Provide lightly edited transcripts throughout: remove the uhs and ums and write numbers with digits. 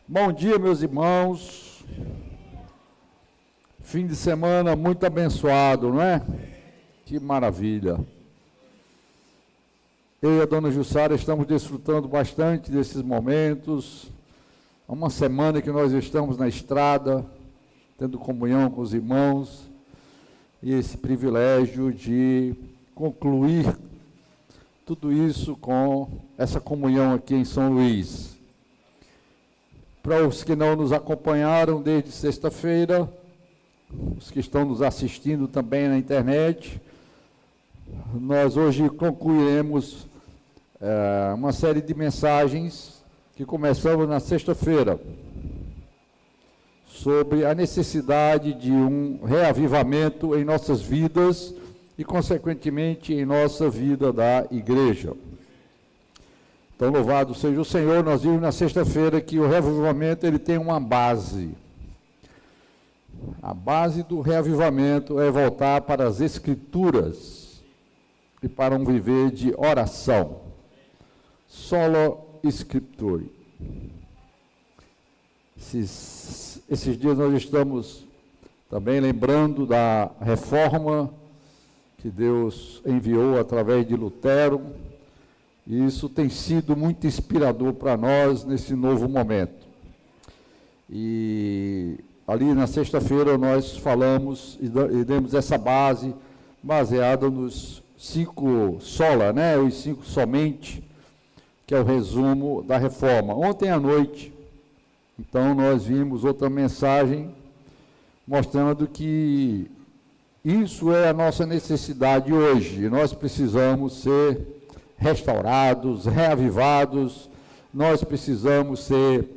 Bom dia, meus irmãos. Fim de semana muito abençoado, não é? Que maravilha. Eu e a dona Jussara estamos desfrutando bastante desses momentos. Há uma semana que nós estamos na estrada, tendo comunhão com os irmãos, e esse privilégio de concluir tudo isso com essa comunhão aqui em São Luís. Para os que não nos acompanharam desde sexta-feira, os que estão nos assistindo também na internet, nós hoje concluiremos uma série de mensagens que começamos na sexta-feira, sobre a necessidade de um reavivamento em nossas vidas e, consequentemente, em nossa vida da igreja. Então, louvado seja o Senhor. Nós vimos na sexta-feira que o reavivamento ele tem uma base. A base do reavivamento é voltar para as Escrituras e para um viver de oração. Solo Scripture. Esses dias nós estamos também lembrando da reforma que Deus enviou através de Lutero, e isso tem sido muito inspirador para nós nesse novo momento. E ali na sexta-feira nós falamos e demos essa base, baseada nos 5 sola, né? Os 5 somente, que é o resumo da reforma. Ontem à noite, então, nós vimos outra mensagem mostrando que isso é a nossa necessidade hoje. Nós precisamos ser restaurados, reavivados, nós precisamos ser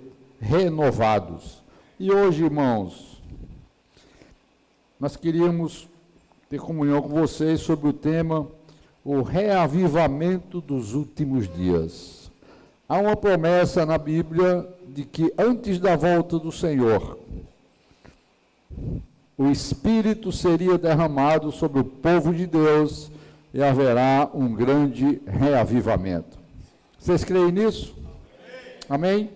renovados. E hoje, irmãos, nós queríamos ter comunhão com vocês sobre o tema o reavivamento dos últimos dias. Há uma promessa na Bíblia de que antes da volta do Senhor, o Espírito seria derramado sobre o povo de Deus e haverá um grande reavivamento. Vocês creem nisso? Amém?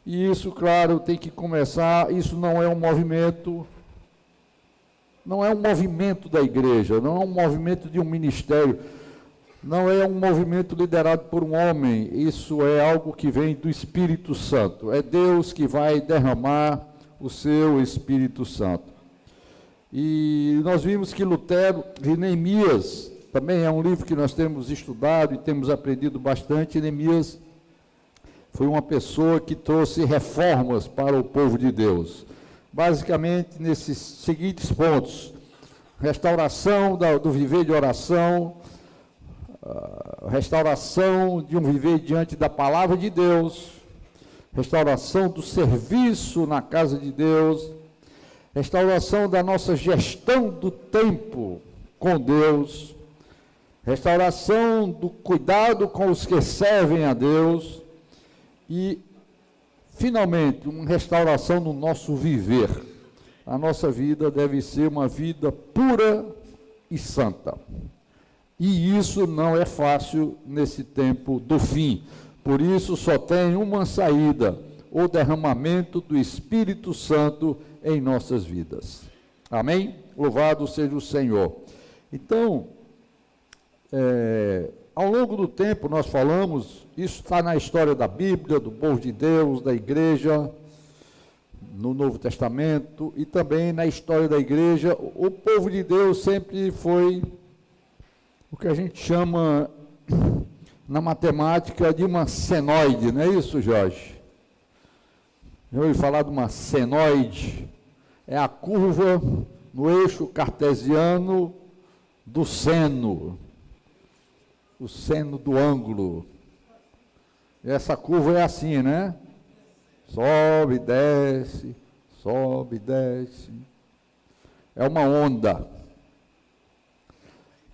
E isso, claro, tem que começar. Isso não é um movimento da igreja, não é um movimento de um ministério, não é um movimento liderado por um homem. Isso é algo que vem do Espírito Santo. É Deus que vai derramar o seu Espírito Santo. E nós vimos que Lutero e Neemias, também é um livro que nós temos estudado e temos aprendido bastante. Neemias foi uma pessoa que trouxe reformas para o povo de Deus. Basicamente, nesses seguintes pontos: restauração do viver de oração, restauração de um viver diante da palavra de Deus, restauração do serviço na casa de Deus, restauração da nossa gestão do tempo com Deus, restauração do cuidado com os que servem a Deus e, finalmente, uma restauração no nosso viver. A nossa vida deve ser uma vida pura e santa. E isso não é fácil nesse tempo do fim. Por isso só tem uma saída: o derramamento do Espírito Santo em nossas vidas. Amém? Louvado seja o Senhor. Então, ao longo do tempo nós falamos, isso está na história da Bíblia, do povo de Deus, da igreja, no Novo Testamento, e também na história da igreja. O povo de Deus sempre foi o que a gente chama na matemática de uma senoide, não é isso, Jorge? Já ouvi falar de uma senoide? É a curva no eixo cartesiano do seno, o seno do ângulo. E essa curva é assim, né? Sobe, desce, sobe, desce. É uma onda.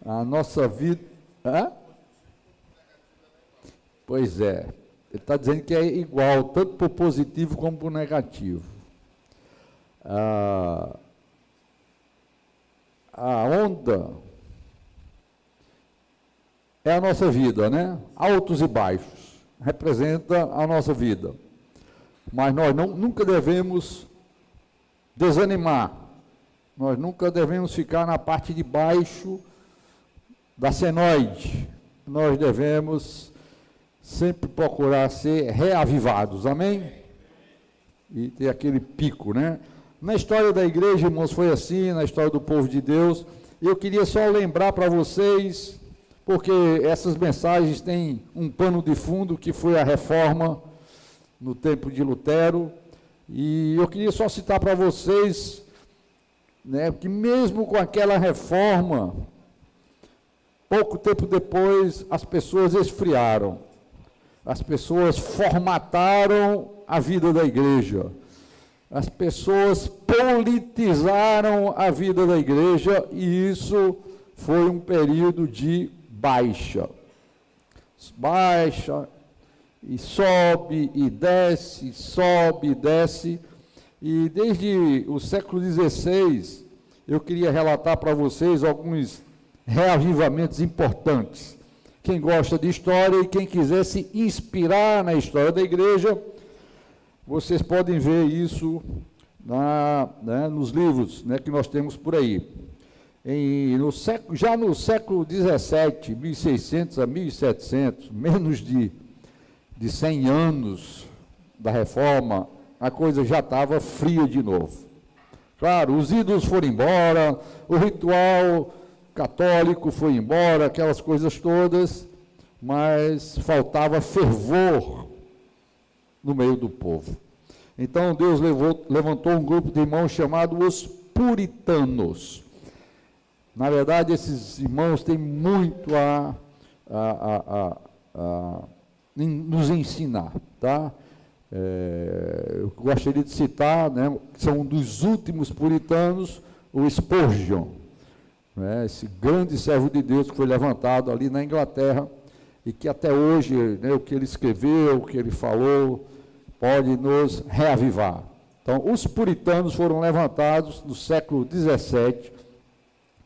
A nossa vida... Pois é. Ele está dizendo que é igual, tanto para o positivo como para o negativo. A onda é a nossa vida, né? Altos e baixos. Representa a nossa vida. mas nós nunca devemos desanimar, nós nunca devemos ficar na parte de baixo da senoide, nós devemos sempre procurar ser reavivados, amém? E ter aquele pico, né? Na história da igreja, irmãos, foi assim, na história do povo de Deus. Eu queria só lembrar para vocês, porque essas mensagens têm um pano de fundo, que foi a reforma no tempo de Lutero, e eu queria só citar para vocês, né, que mesmo com aquela reforma, pouco tempo depois, as pessoas esfriaram, as pessoas formataram a vida da igreja, as pessoas politizaram a vida da igreja, e isso foi um período de baixa, e sobe e desce, e desde o século XVI, eu queria relatar para vocês alguns reavivamentos importantes. Quem gosta de história e quem quiser se inspirar na história da igreja, vocês podem ver isso nos livros, né, que nós temos por aí. Já no século XVII, 1600 a 1700, menos de 100 anos da reforma, a coisa já estava fria de novo. Claro, os ídolos foram embora, o ritual católico foi embora, aquelas coisas todas, mas faltava fervor no meio do povo. Então Deus levantou um grupo de irmãos chamado os puritanos. Na verdade, esses irmãos têm muito a nos ensinar, tá? Eu gostaria de citar, né, são um dos últimos puritanos, o Spurgeon, né, esse grande servo de Deus que foi levantado ali na Inglaterra, e que até hoje, né, o que ele escreveu, o que ele falou, pode nos reavivar. Então, os puritanos foram levantados no século XVII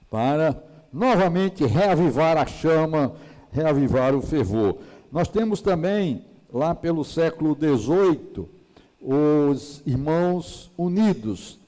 para novamente reavivar a chama, reavivar o fervor. Nós temos também, lá pelo século XVIII, os Irmãos Unidos,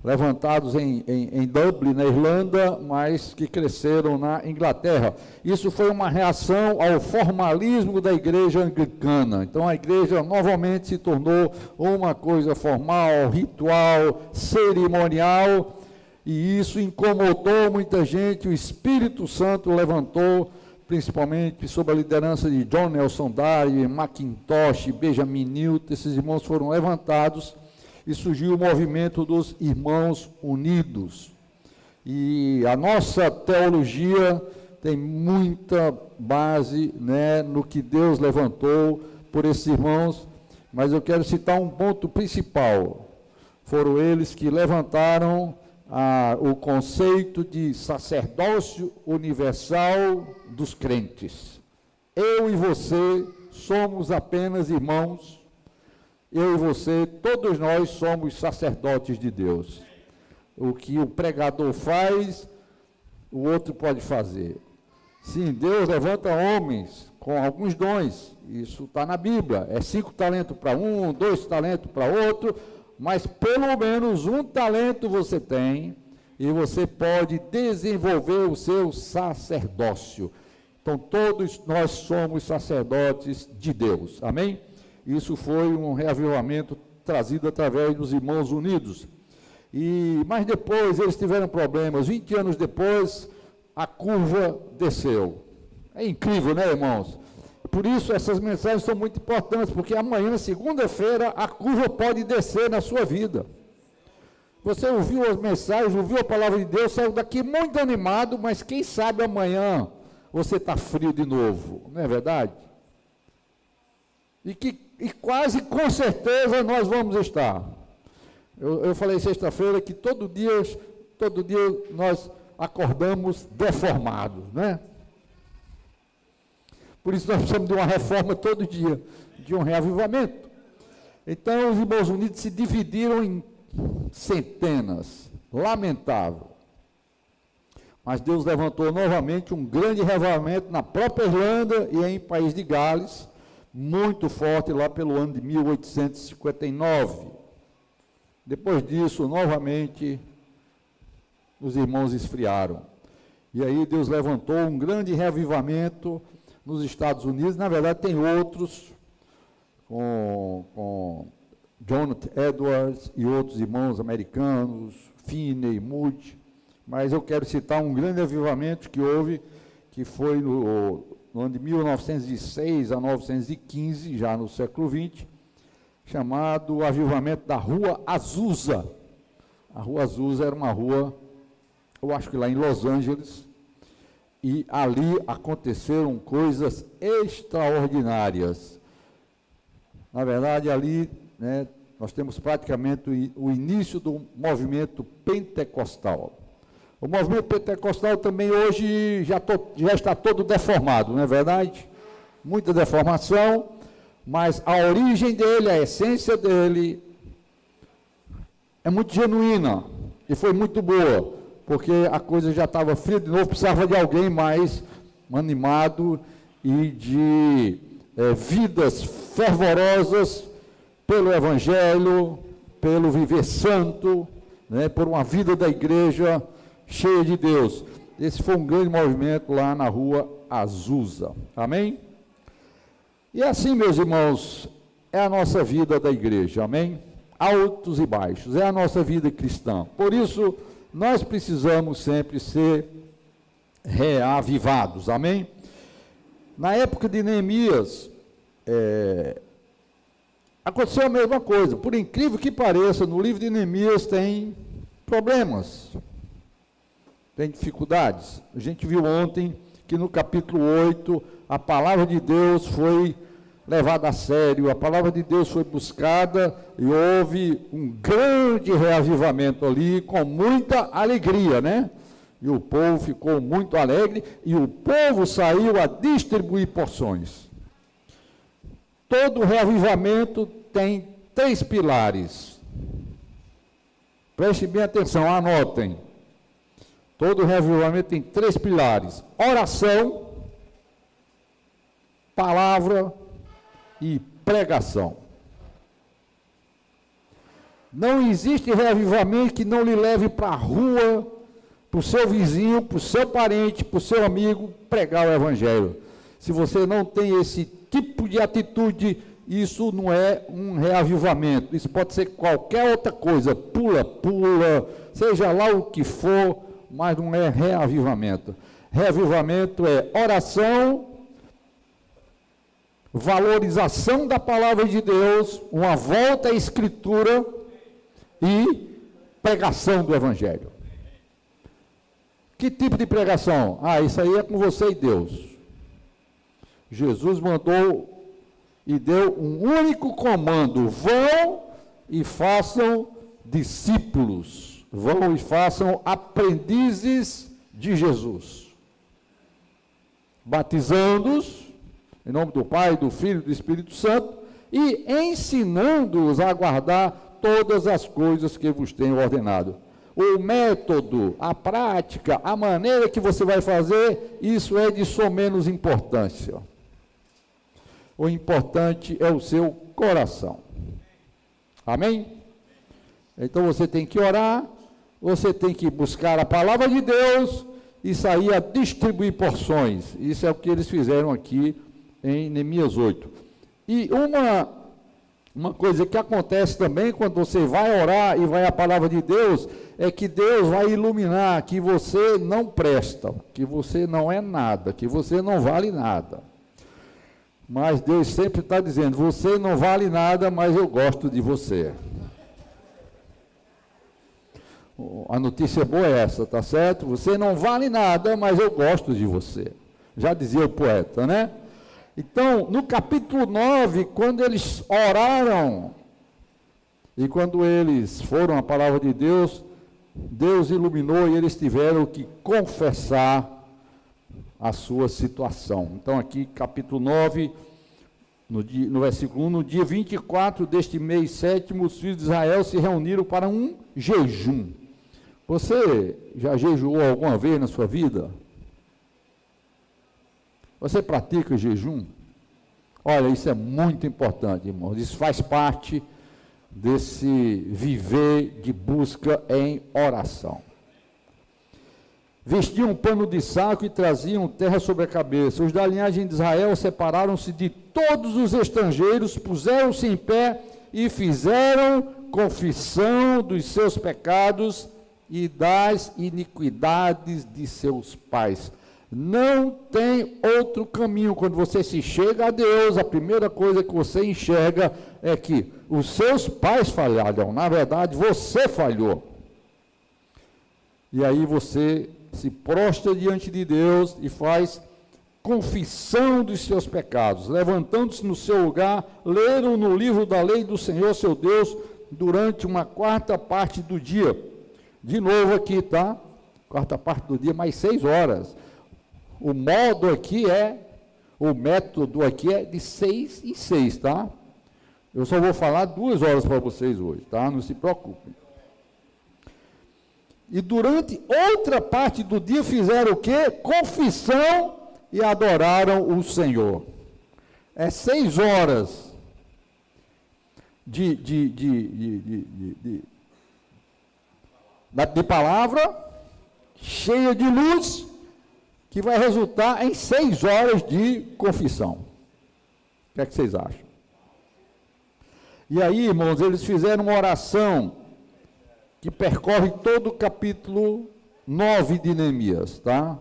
levantados em Dublin, na Irlanda, mas que cresceram na Inglaterra. Isso foi uma reação ao formalismo da igreja anglicana. Então a igreja novamente se tornou uma coisa formal, ritual, cerimonial, e isso incomodou muita gente. O Espírito Santo levantou, principalmente sob a liderança de John Nelson Darby, Mackintosh, Benjamin Newton. Esses irmãos foram levantados e surgiu o movimento dos Irmãos Unidos. E a nossa teologia tem muita base, né, no que Deus levantou por esses irmãos, mas eu quero citar um ponto principal. Foram eles que levantaram o conceito de sacerdócio universal dos crentes. Eu e você somos apenas irmãos. Eu e você, todos nós somos sacerdotes de Deus. O que o pregador faz, o outro pode fazer. Sim, Deus levanta homens com alguns dons, isso está na Bíblia. É 5 talentos para um, 2 talentos para outro, mas pelo menos um talento você tem, e você pode desenvolver o seu sacerdócio. Então, todos nós somos sacerdotes de Deus, amém? Isso foi um reavivamento trazido através dos Irmãos Unidos. Mas depois eles tiveram problemas. 20 anos depois, a curva desceu. É incrível, né, irmãos? Por isso, essas mensagens são muito importantes, porque amanhã, segunda-feira, a curva pode descer na sua vida. Você ouviu as mensagens, ouviu a palavra de Deus, saiu daqui muito animado, mas quem sabe amanhã você está frio de novo, não é verdade? E quase com certeza nós vamos estar. Eu falei sexta-feira que todo dia nós acordamos deformados, né? Por isso nós precisamos de uma reforma todo dia, de um reavivamento. Então os Irmãos Unidos se dividiram em centenas, lamentável. Mas Deus levantou novamente um grande reavivamento na própria Irlanda e em País de Gales, muito forte lá pelo ano de 1859. Depois disso, novamente, os irmãos esfriaram. E aí Deus levantou um grande reavivamento nos Estados Unidos. Na verdade, tem outros, com Jonathan Edwards e outros irmãos americanos, Finney, Moody. Mas eu quero citar um grande avivamento que houve, que foi no ano de 1906 a 1915, já no século XX, chamado Avivamento da Rua Azusa. A Rua Azusa era uma rua, eu acho que lá em Los Angeles, e ali aconteceram coisas extraordinárias. Na verdade, ali, né, nós temos praticamente o início do movimento pentecostal. O movimento pentecostal também hoje já está todo deformado, não é verdade? Muita deformação, mas a origem dele, a essência dele, é muito genuína e foi muito boa, porque a coisa já estava fria de novo, precisava de alguém mais animado e de vidas fervorosas pelo Evangelho, pelo viver santo, né, por uma vida da igreja cheia de Deus. Esse foi um grande movimento lá na Rua Azusa. Amém? E assim, meus irmãos, é a nossa vida da igreja. Amém? Altos e baixos. É a nossa vida cristã. Por isso, nós precisamos sempre ser reavivados. Amém? Na época de Neemias, aconteceu a mesma coisa. Por incrível que pareça, no livro de Neemias tem problemas. Tem dificuldades. A gente viu ontem que no capítulo 8, a palavra de Deus foi levada a sério, a palavra de Deus foi buscada e houve um grande reavivamento ali, com muita alegria, né? E o povo ficou muito alegre e o povo saiu a distribuir porções. Todo reavivamento tem 3 pilares. Prestem bem atenção, anotem. Todo reavivamento tem 3 pilares: oração, palavra e pregação. Não existe reavivamento que não lhe leve para a rua, para o seu vizinho, para o seu parente, para o seu amigo, pregar o Evangelho. Se você não tem esse tipo de atitude, isso não é um reavivamento. Isso pode ser qualquer outra coisa, pula, seja lá o que for, mas não é reavivamento. Reavivamento é oração, valorização da palavra de Deus, uma volta à Escritura e pregação do Evangelho. Que tipo de pregação? Isso aí é com você e Deus. Jesus mandou e deu um único comando: vão e façam discípulos. Vão e façam aprendizes de Jesus, batizando-os em nome do Pai, do Filho e do Espírito Santo, e ensinando-os a guardar todas as coisas que vos tenho ordenado. O método, a prática, a maneira que você vai fazer, isso é de só menos importância. O importante é o seu coração. Amém? Então você tem que orar, você tem que buscar a palavra de Deus e sair a distribuir porções. Isso é o que eles fizeram aqui em Neemias 8. E uma coisa que acontece também quando você vai orar e vai à palavra de Deus, é que Deus vai iluminar que você não presta, que você não é nada, que você não vale nada. Mas Deus sempre está dizendo: você não vale nada, mas eu gosto de você. A notícia boa é essa, tá certo? Você não vale nada, mas eu gosto de você. Já dizia o poeta, né? Então, no capítulo 9, quando eles oraram e quando eles foram à palavra de Deus, Deus iluminou e eles tiveram que confessar a sua situação. Então, aqui, capítulo 9, no versículo 1, no dia 24 deste mês sétimo, os filhos de Israel se reuniram para um jejum. Você já jejuou alguma vez na sua vida? Você pratica jejum? Olha, isso é muito importante, irmãos. Isso faz parte desse viver de busca em oração. Vestiam um pano de saco e traziam terra sobre a cabeça. Os da linhagem de Israel separaram-se de todos os estrangeiros, puseram-se em pé e fizeram confissão dos seus pecados e das iniquidades de seus pais. Não tem outro caminho. Quando você se chega a Deus, a primeira coisa que você enxerga é que os seus pais falharam. Na verdade, você falhou. E aí você se prostra diante de Deus e faz confissão dos seus pecados. Levantando-se no seu lugar, leram no livro da lei do Senhor, seu Deus, durante uma quarta parte do dia. De novo aqui, tá? Quarta parte do dia, mais 6 horas. O método aqui é de 6 em 6, tá? Eu só vou falar 2 horas para vocês hoje, tá? Não se preocupem. E durante outra parte do dia fizeram o quê? Confissão e adoraram o Senhor. É 6 horas de palavra, cheia de luz, que vai resultar em 6 horas de confissão. O que é que vocês acham? E aí, irmãos, eles fizeram uma oração que percorre todo o capítulo 9 de Neemias, tá?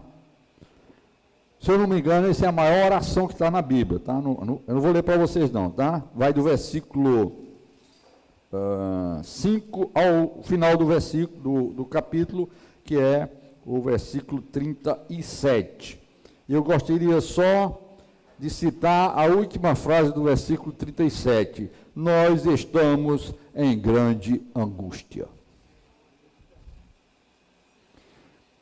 Se eu não me engano, essa é a maior oração que está na Bíblia, tá? Eu não vou ler para vocês não, tá? Vai do versículo 5 ao final do versículo, do capítulo, que é o versículo 37. Eu gostaria só de citar a última frase do versículo 37. Nós estamos em grande angústia.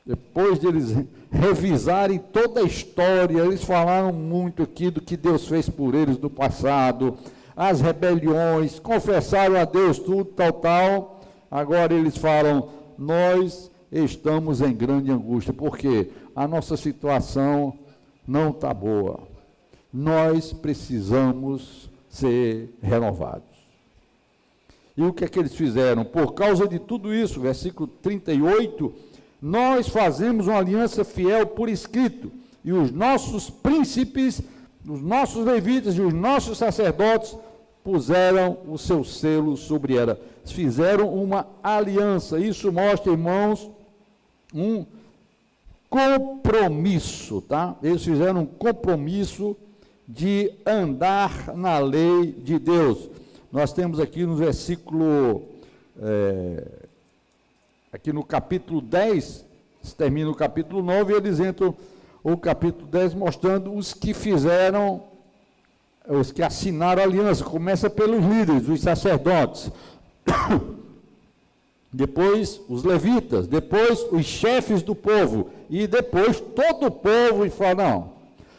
Depois de eles revisarem toda a história, eles falaram muito aqui do que Deus fez por eles no passado, as rebeliões, confessaram a Deus tudo, tal. Agora eles falam, nós estamos em grande angústia, porque a nossa situação não está boa. Nós precisamos ser renovados. E o que é que eles fizeram? Por causa de tudo isso, versículo 38, nós fazemos uma aliança fiel por escrito, e os nossos príncipes, os nossos levitas e os nossos sacerdotes puseram o seu selo sobre ela. Fizeram uma aliança. Isso mostra, irmãos, um compromisso, tá? Eles fizeram um compromisso de andar na lei de Deus. Nós temos aqui no versículo, aqui no capítulo 10, se termina o capítulo 9, e eles entram o capítulo 10 mostrando os que fizeram, os que assinaram a aliança. Começa pelos líderes, os sacerdotes, depois os levitas, depois os chefes do povo, e depois todo o povo, e fala, não,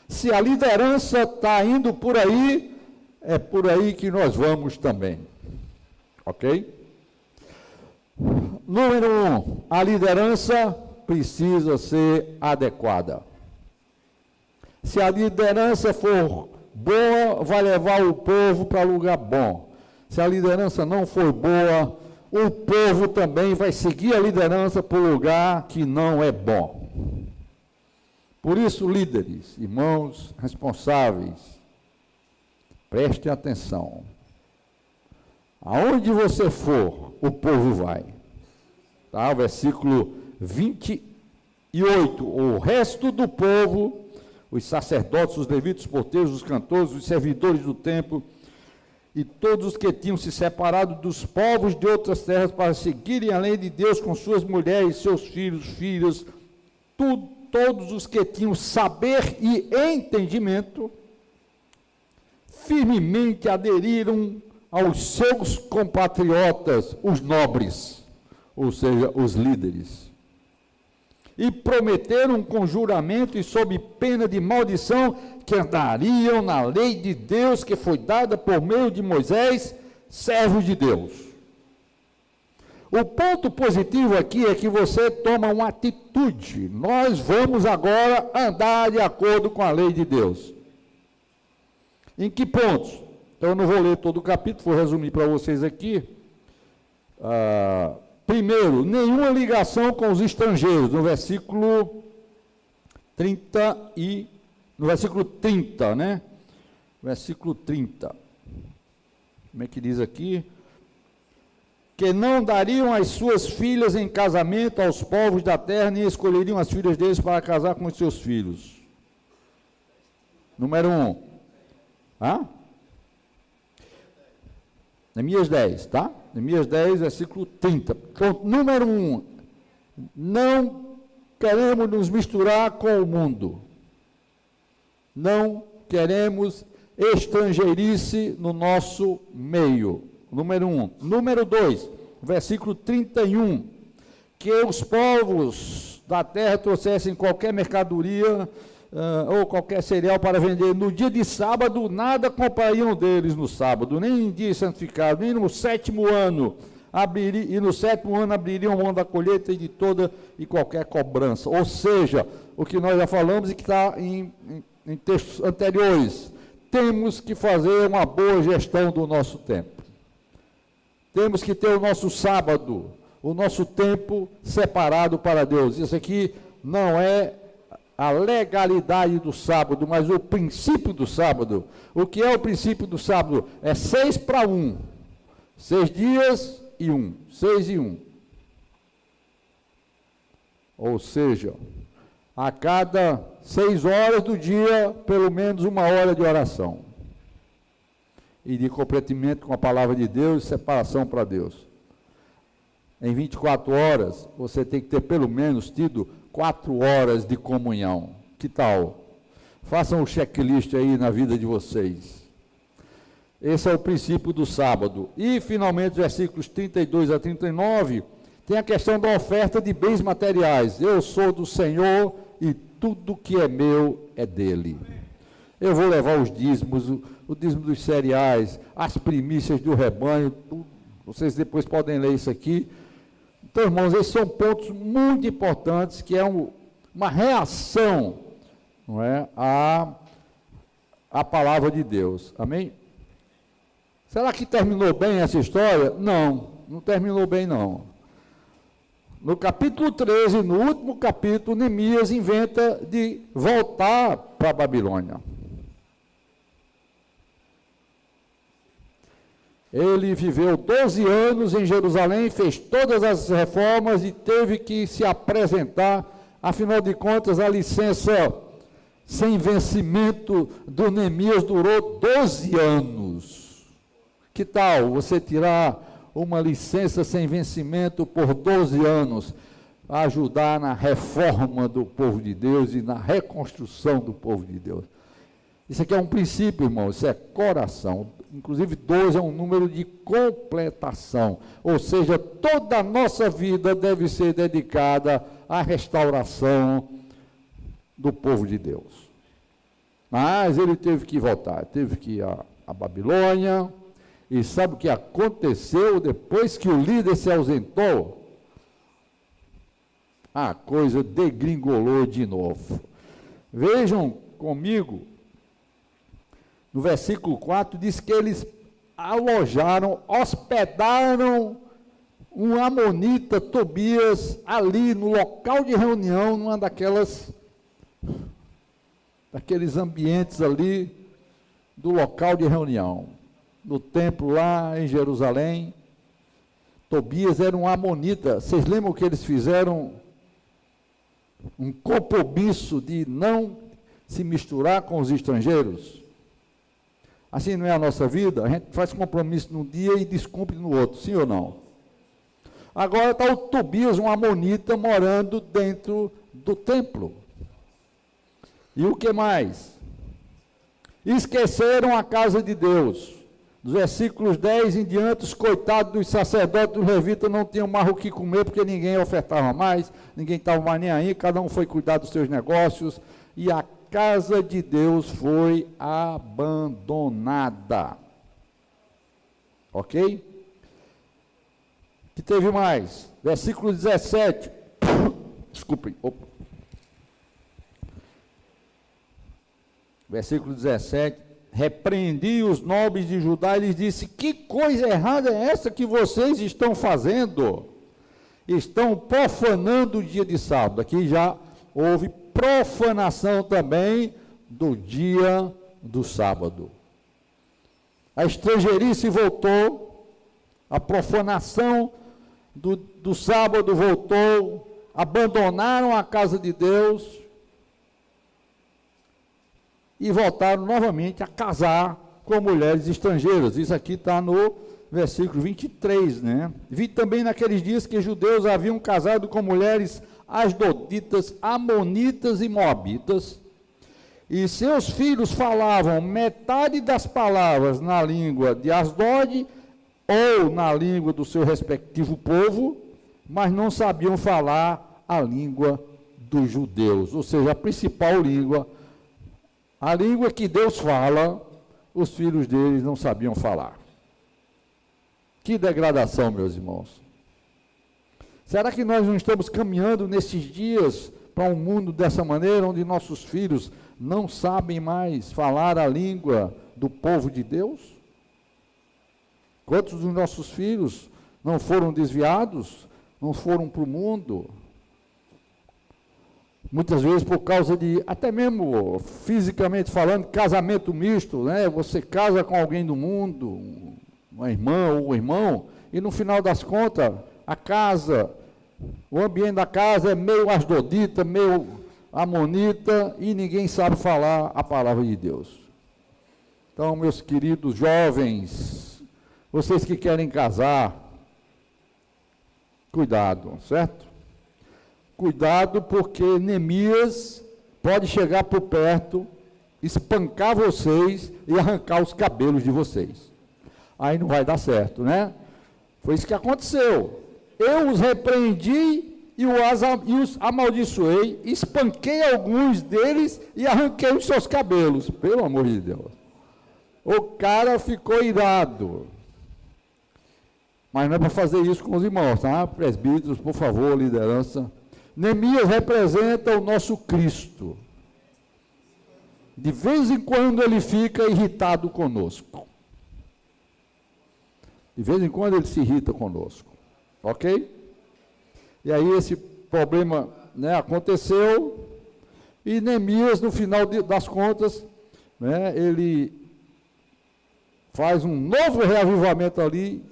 se a liderança está indo por aí, é por aí que nós vamos também. Ok? Número 1, a liderança precisa ser adequada. Se a liderança for boa, vai levar o povo para lugar bom. Se a liderança não for boa, o povo também vai seguir a liderança para o lugar que não é bom. Por isso, líderes, irmãos responsáveis, prestem atenção. Aonde você for, o povo vai. Tá? Versículo 28. O resto do povo, os sacerdotes, os levitas, os porteiros, os cantores, os servidores do templo, e todos os que tinham se separado dos povos de outras terras para seguirem a lei de Deus com suas mulheres, seus filhos, filhas, todos os que tinham saber e entendimento, firmemente aderiram aos seus compatriotas, os nobres, ou seja, os líderes, e prometeram com juramento e sob pena de maldição que andariam na lei de Deus que foi dada por meio de Moisés, servo de Deus. O ponto positivo aqui é que você toma uma atitude. Nós vamos agora andar de acordo com a lei de Deus. Em que pontos? Então, eu não vou ler todo o capítulo, vou resumir para vocês aqui. Primeiro, nenhuma ligação com os estrangeiros, no versículo 30, né? Versículo 30. Como é que diz aqui? Que não dariam as suas filhas em casamento aos povos da terra, nem escolheriam as filhas deles para casar com os seus filhos. Número 1. Neemias 10, tá? Neemias 10, versículo 30. Ponto número 1. Não queremos nos misturar com o mundo. Não queremos estrangeirice no nosso meio. Número 1. Número 2, versículo 31. Que os povos da terra trouxessem qualquer mercadoria ou qualquer cereal para vender no dia de sábado, nada comprariam deles no sábado, nem em dia santificado, nem no sétimo ano. E no sétimo ano abririam mão da colheita e de toda e qualquer cobrança. Ou seja, o que nós já falamos e que está em textos anteriores, temos que fazer uma boa gestão do nosso tempo. Temos que ter o nosso sábado, o nosso tempo separado para Deus. Isso aqui não é a legalidade do sábado, mas o princípio do sábado. O que é o princípio do sábado? É 6 para 1. 6 dias e 1. 6 e 1. Ou seja, a cada 6 horas do dia, pelo menos 1 hora de oração. E de comprometimento com a palavra de Deus e separação para Deus. Em 24 horas, você tem que ter pelo menos tido 4 horas de comunhão. Que tal? Façam um checklist aí na vida de vocês. Esse é o princípio do sábado. E, finalmente, versículos 32 a 39, tem a questão da oferta de bens materiais. Eu sou do Senhor e tudo que é meu é dele. Eu vou levar os dízimos, o dízimo dos cereais, as primícias do rebanho, tudo. Vocês depois podem ler isso aqui. Então, irmãos, esses são pontos muito importantes, que é uma reação, não é, à palavra de Deus. Amém? Será que terminou bem essa história? Não, não terminou bem não. No capítulo 13, no último capítulo, Neemias inventa de voltar para a Babilônia. Ele viveu 12 anos em Jerusalém, fez todas as reformas e teve que se apresentar. Afinal de contas, a licença sem vencimento do Neemias durou 12 anos. Que tal você tirar uma licença sem vencimento por 12 anos, ajudar na reforma do povo de Deus e na reconstrução do povo de Deus? Isso aqui é um princípio, irmão, isso é coração. Inclusive, 12 é um número de completação. Ou seja, toda a nossa vida deve ser dedicada à restauração do povo de Deus. Mas ele teve que voltar, teve que ir à Babilônia. E sabe o que aconteceu depois que o líder se ausentou? A coisa degringolou de novo. Vejam comigo. No versículo 4, diz que eles alojaram, hospedaram um amonita, Tobias, ali no local de reunião, numa daqueles ambientes ali, do local de reunião, no templo lá em Jerusalém. Tobias era um amonita. Vocês lembram que eles fizeram um compromisso de não se misturar com os estrangeiros? Assim não é a nossa vida? A gente faz compromisso num dia e descumpre no outro, sim ou não? Agora está o Tobias, um amonita, morando dentro do templo. E o que mais? Esqueceram a casa de Deus. Dos versículos 10 em diante, os coitados dos sacerdotes, dos levitas, não tinham mais o que comer, porque ninguém ofertava mais, ninguém estava mais nem aí, cada um foi cuidar dos seus negócios, e a casa de Deus foi abandonada. Ok? Que teve mais? Versículo 17. Desculpem. Opa. Versículo 17. repreendi os nobres de Judá e lhes disse: que coisa errada é essa que vocês estão fazendo? Estão profanando o dia de sábado. Aqui já houve profanação também do dia do sábado. A estrangeirice voltou, a profanação do sábado voltou, abandonaram a casa de Deus e voltaram novamente a casar com mulheres estrangeiras. Isso aqui está no versículo 23, né? Vi também naqueles dias que judeus haviam casado com mulheres asdoditas, amonitas e moabitas, e seus filhos falavam metade das palavras na língua de Asdod ou na língua do seu respectivo povo, mas não sabiam falar a língua dos judeus, ou seja, a principal língua, a língua que Deus fala, os filhos deles não sabiam falar. Que degradação, meus irmãos. Será que nós não estamos caminhando nesses dias para um mundo dessa maneira, onde nossos filhos não sabem mais falar a língua do povo de Deus? Quantos dos nossos filhos não foram desviados, não foram para o mundo? Muitas vezes por causa de, até mesmo fisicamente falando, casamento misto, né? Você casa com alguém do mundo, uma irmã ou um irmão, e no final das contas, a casa, o ambiente da casa é meio asdodita, meio amonita, e ninguém sabe falar a palavra de Deus. Então, meus queridos jovens, vocês que querem casar, cuidado, certo? Cuidado, porque Neemias pode chegar por perto, espancar vocês e arrancar os cabelos de vocês. Aí não vai dar certo, né? Foi isso que aconteceu. Eu os repreendi e os amaldiçoei, espanquei alguns deles e arranquei os seus cabelos. Pelo amor de Deus. O cara ficou irado. Mas não é para fazer isso com os irmãos, tá? Presbíteros, por favor, liderança. Neemias representa o nosso Cristo. De vez em quando ele fica irritado conosco. De vez em quando ele se irrita conosco. Ok? E aí esse problema, né, aconteceu. E Neemias, no final das contas, né, ele faz um novo reavivamento ali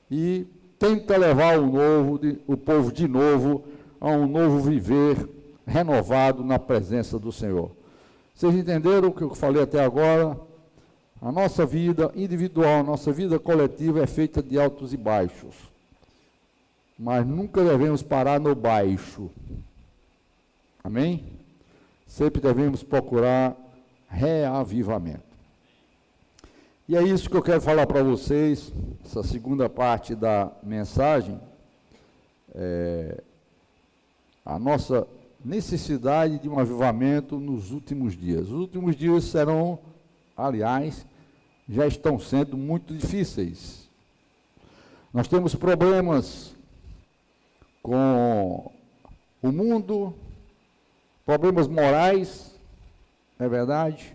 e tenta levar o povo de novo a um novo viver renovado na presença do Senhor. Vocês entenderam o que eu falei até agora? A nossa vida individual, a nossa vida coletiva é feita de altos e baixos. Mas nunca devemos parar no baixo. Amém? Sempre devemos procurar reavivamento. E é isso que eu quero falar para vocês, essa segunda parte da mensagem, a nossa necessidade de um avivamento nos últimos dias. Os últimos dias serão, aliás, já estão sendo muito difíceis. Nós temos problemas com o mundo, problemas morais, não é verdade?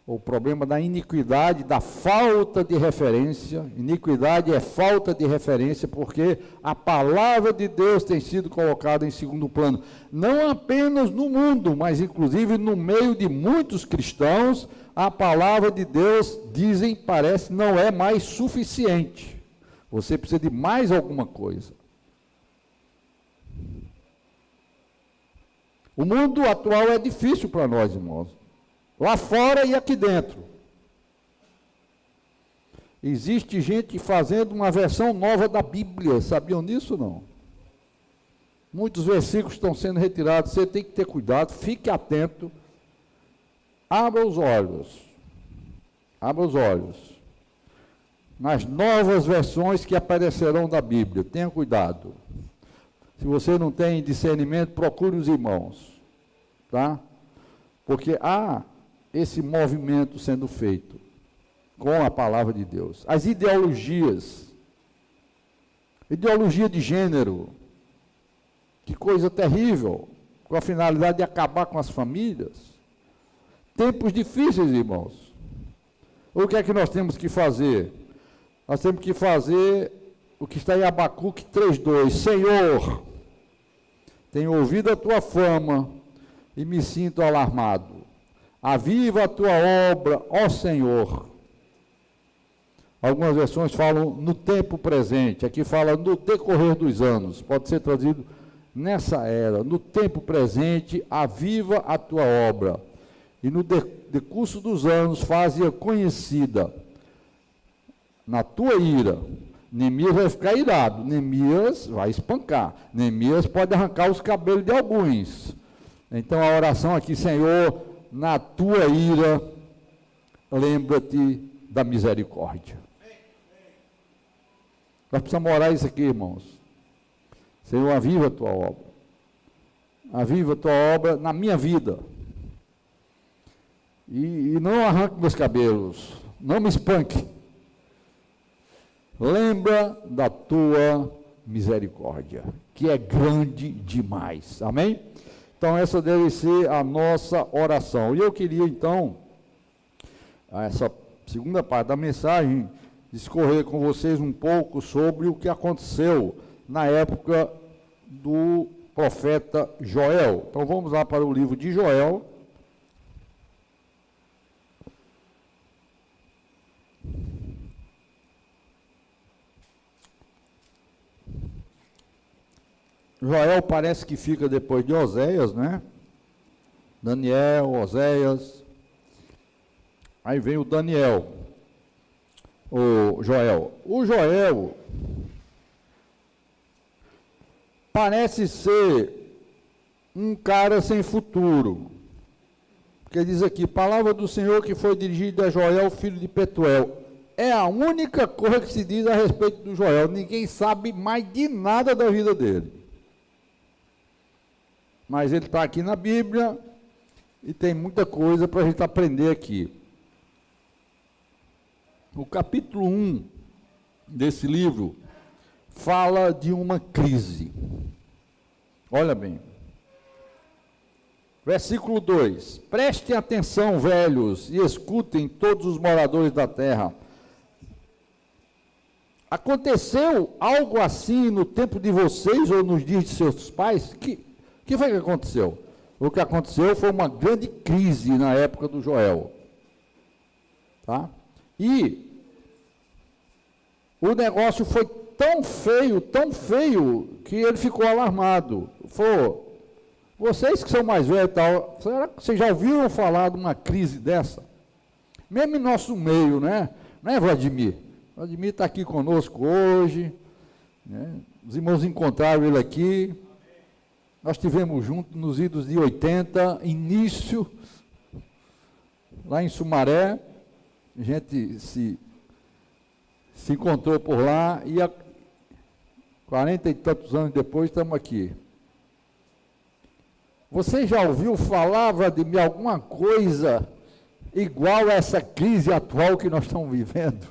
O problema da iniquidade, da falta de referência. Iniquidade é falta de referência, porque a palavra de Deus tem sido colocada em segundo plano. Não apenas no mundo, mas inclusive no meio de muitos cristãos, a palavra de Deus, dizem, parece, não é mais suficiente. Você precisa de mais alguma coisa. O mundo atual é difícil para nós, irmãos. Lá fora e aqui dentro. Existe gente fazendo uma versão nova da Bíblia. Sabiam disso ou não? Muitos versículos estão sendo retirados. Você tem que ter cuidado, fique atento. Abra os olhos. Abra os olhos. Nas novas versões que aparecerão da Bíblia. Tenha cuidado. Se você não tem discernimento, procure os irmãos. Tá? Porque há esse movimento sendo feito com a palavra de Deus. As ideologias, ideologia de gênero, que coisa terrível, com a finalidade de acabar com as famílias. Tempos difíceis, irmãos. O que é que nós temos que fazer? Nós temos que fazer o que está em Abacuque 3:2. Senhor, tenho ouvido a tua fama e me sinto alarmado. Aviva a tua obra, ó Senhor. Algumas versões falam no tempo presente, aqui fala no decorrer dos anos, pode ser traduzido nessa era, no tempo presente, aviva a tua obra, e no decurso dos anos, faze-a conhecida. Na tua ira, Neemias vai ficar irado, Neemias vai espancar, Neemias pode arrancar os cabelos de alguns. Então a oração aqui, Senhor, na tua ira, lembra-te da misericórdia. Nós precisamos orar isso aqui, irmãos. Senhor, aviva a tua obra. Aviva a tua obra na minha vida. E não arranque meus cabelos. Não me espanque. Lembra da tua misericórdia, que é grande demais. Amém? Então, essa deve ser a nossa oração. E eu queria, então, essa segunda parte da mensagem, discorrer com vocês um pouco sobre o que aconteceu na época do profeta Joel. Então vamos lá para o livro de Joel. Joel parece que fica depois de Oséias, né? Daniel, Oséias. Aí vem o Daniel. O Joel parece ser um cara sem futuro, porque diz aqui, palavra do Senhor que foi dirigida a Joel, filho de Petuel. É a única coisa que se diz a respeito do Joel, ninguém sabe mais de nada da vida dele, mas ele está aqui na Bíblia, e tem muita coisa para a gente aprender aqui. O capítulo 1 desse livro fala de uma crise. Olha bem. Versículo 2. Prestem atenção, velhos, e escutem todos os moradores da terra. Aconteceu algo assim no tempo de vocês ou nos dias de seus pais? Que foi que aconteceu? O que aconteceu foi uma grande crise na época do Joel. Tá? E o negócio foi tão feio, que ele ficou alarmado. Falou, vocês que são mais velhos e tal, será que vocês já ouviram falar de uma crise dessa? Mesmo em nosso meio, né? Não é, Vladimir? Vladimir está aqui conosco hoje, né? Os irmãos encontraram ele aqui. Nós estivemos juntos nos idos de 80, início, lá em Sumaré. A gente se encontrou por lá e 40 e tantos anos depois estamos aqui. Você já ouviu falar, Vladimir, alguma coisa igual a essa crise atual que nós estamos vivendo?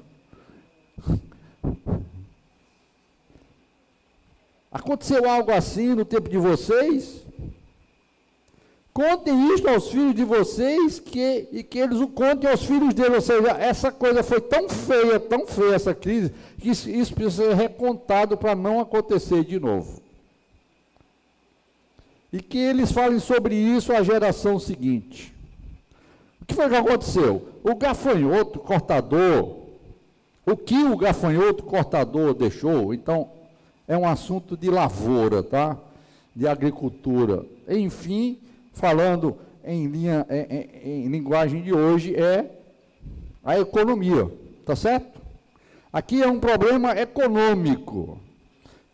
Aconteceu algo assim no tempo de vocês? Contem isto aos filhos de vocês, e que eles o contem aos filhos deles. Ou seja, essa coisa foi tão feia, essa crise, que isso precisa ser recontado para não acontecer de novo. E que eles falem sobre isso à geração seguinte. O que foi que aconteceu? O gafanhoto cortador, o que o gafanhoto cortador deixou, então, é um assunto de lavoura, tá? De agricultura. Enfim, falando em linguagem de hoje, é a economia, tá certo? Aqui é um problema econômico,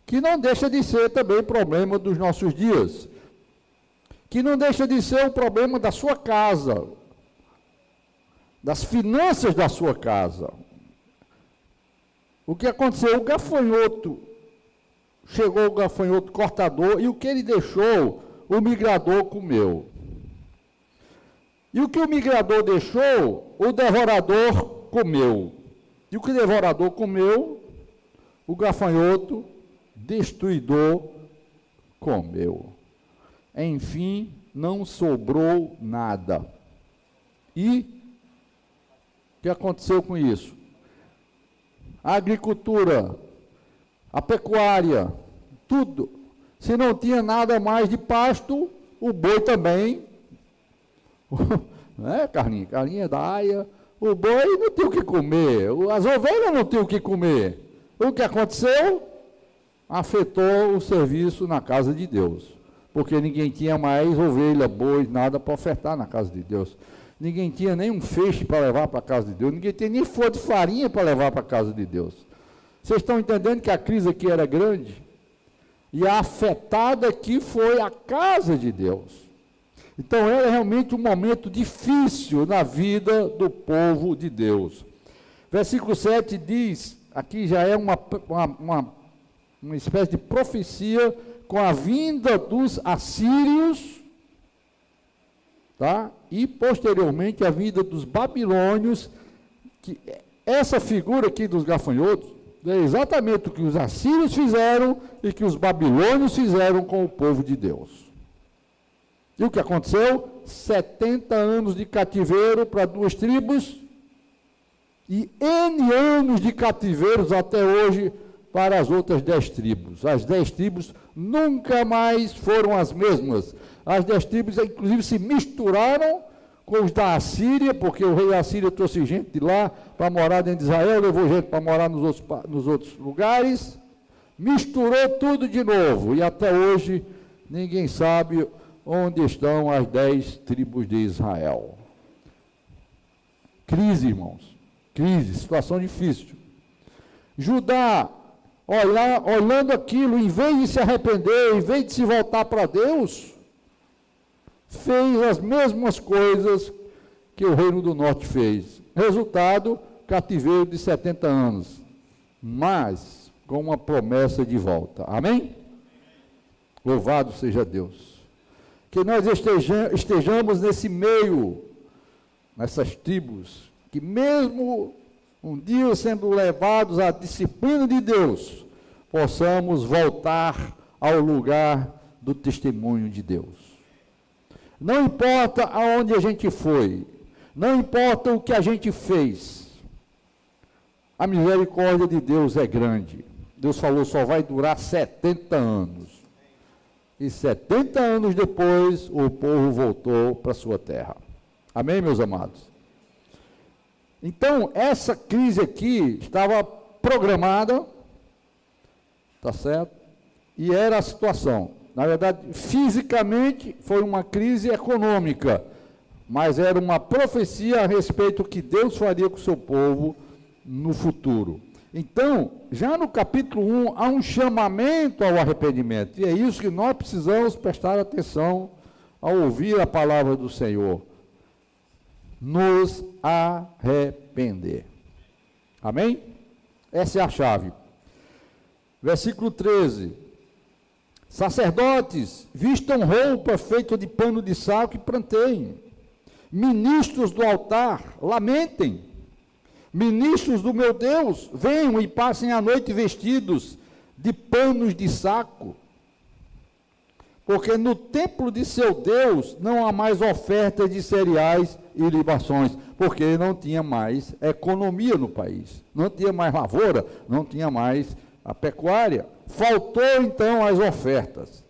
que não deixa de ser também problema dos nossos dias, que não deixa de ser um problema da sua casa, das finanças da sua casa. O que aconteceu? O gafanhoto, chegou o gafanhoto cortador, e o que ele deixou, o migrador comeu. E o que o migrador deixou, o devorador comeu. E o que o devorador comeu, o gafanhoto destruidor comeu. Enfim, não sobrou nada. E o que aconteceu com isso? A agricultura, a pecuária, tudo. Se não tinha nada mais de pasto, o boi também, né, carninha da aia, o boi não tinha o que comer, as ovelhas não tinham o que comer. O que aconteceu? Afetou o serviço na casa de Deus, porque ninguém tinha mais ovelha, boi, nada para ofertar na casa de Deus. Ninguém tinha nem um feixe para levar para a casa de Deus, ninguém tinha nem folha de farinha para levar para a casa de Deus. Vocês estão entendendo que a crise aqui era grande? E a afetada aqui foi a casa de Deus. Então era realmente um momento difícil na vida do povo de Deus. Versículo 7 diz, aqui já é uma espécie de profecia com a vinda dos assírios, tá? E posteriormente a vinda dos babilônios, que essa figura aqui dos gafanhotos é exatamente o que os assírios fizeram e que os babilônios fizeram com o povo de Deus. E o que aconteceu? 70 anos de cativeiro para 2 tribos e N anos de cativeiros até hoje para as outras 10 tribos. As 10 tribos nunca mais foram as mesmas. As 10 tribos, inclusive, se misturaram com os da Assíria, porque o rei da Assíria trouxe gente de lá para morar dentro de Israel, levou gente para morar nos outros lugares, misturou tudo de novo. E até hoje ninguém sabe onde estão as 10 tribos de Israel. Crise, irmãos. Crise, situação difícil. Judá, olhando aquilo, em vez de se arrepender, em vez de se voltar para Deus, fez as mesmas coisas que o reino do norte fez. Resultado, cativeiro de 70 anos. Mas com uma promessa de volta. Amém? Louvado seja Deus. Que nós estejamos nesse meio, nessas tribos, que mesmo um dia sendo levados à disciplina de Deus, possamos voltar ao lugar do testemunho de Deus. Não importa aonde a gente foi, não importa o que a gente fez, a misericórdia de Deus é grande. Deus falou, só vai durar 70 anos. E 70 anos depois, o povo voltou para a sua terra. Amém, meus amados? Então, essa crise aqui estava programada, tá certo? E era a situação. Na verdade, fisicamente, foi uma crise econômica, mas era uma profecia a respeito do que Deus faria com o seu povo no futuro. Então, já no capítulo 1, há um chamamento ao arrependimento, e é isso que nós precisamos prestar atenção ao ouvir a palavra do Senhor. Nos arrepender. Amém? Essa é a chave. Versículo 13. Sacerdotes, vistam roupa feita de pano de saco e planteiem. Ministros do altar, lamentem. Ministros do meu Deus, venham e passem a noite vestidos de panos de saco. Porque no templo de seu Deus não há mais ofertas de cereais e libações, porque não tinha mais economia no país, não tinha mais lavoura, não tinha mais a pecuária. Faltou então as ofertas.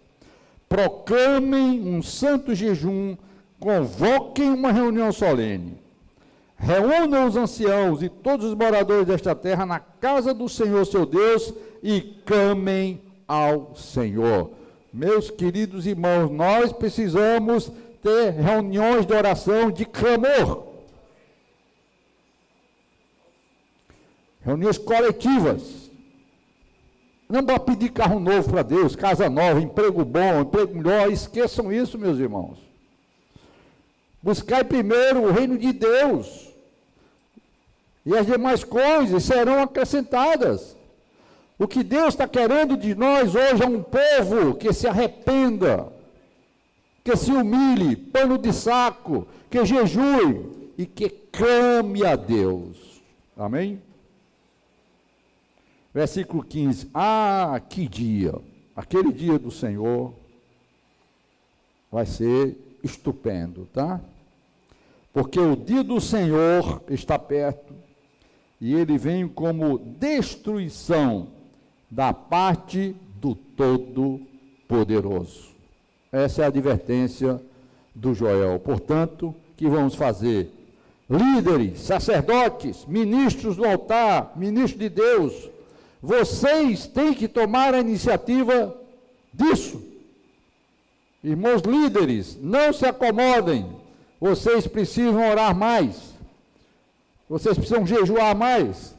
Proclamem um santo jejum, convoquem uma reunião solene. Reúnam os anciãos e todos os moradores desta terra na casa do Senhor seu Deus e clamem ao Senhor. Meus queridos irmãos, nós precisamos ter reuniões de oração de clamor. Reuniões coletivas. Não para pedir carro novo para Deus, casa nova, emprego bom, emprego melhor. Esqueçam isso, meus irmãos. Buscai primeiro o reino de Deus, e as demais coisas serão acrescentadas. O que Deus está querendo de nós hoje é um povo que se arrependa, que se humilhe, pano de saco, que jejue e que clame a Deus. Amém? Versículo 15. Ah, que dia! Aquele dia do Senhor vai ser estupendo, tá? porque o dia do Senhor está perto, e ele vem como destruição da parte do Todo-Poderoso. Essa é a advertência do Joel. Portanto, o que vamos fazer? Líderes, sacerdotes, ministros do altar, ministros de Deus, vocês têm que tomar a iniciativa disso. Irmãos líderes, não se acomodem, vocês precisam orar mais, vocês precisam jejuar mais,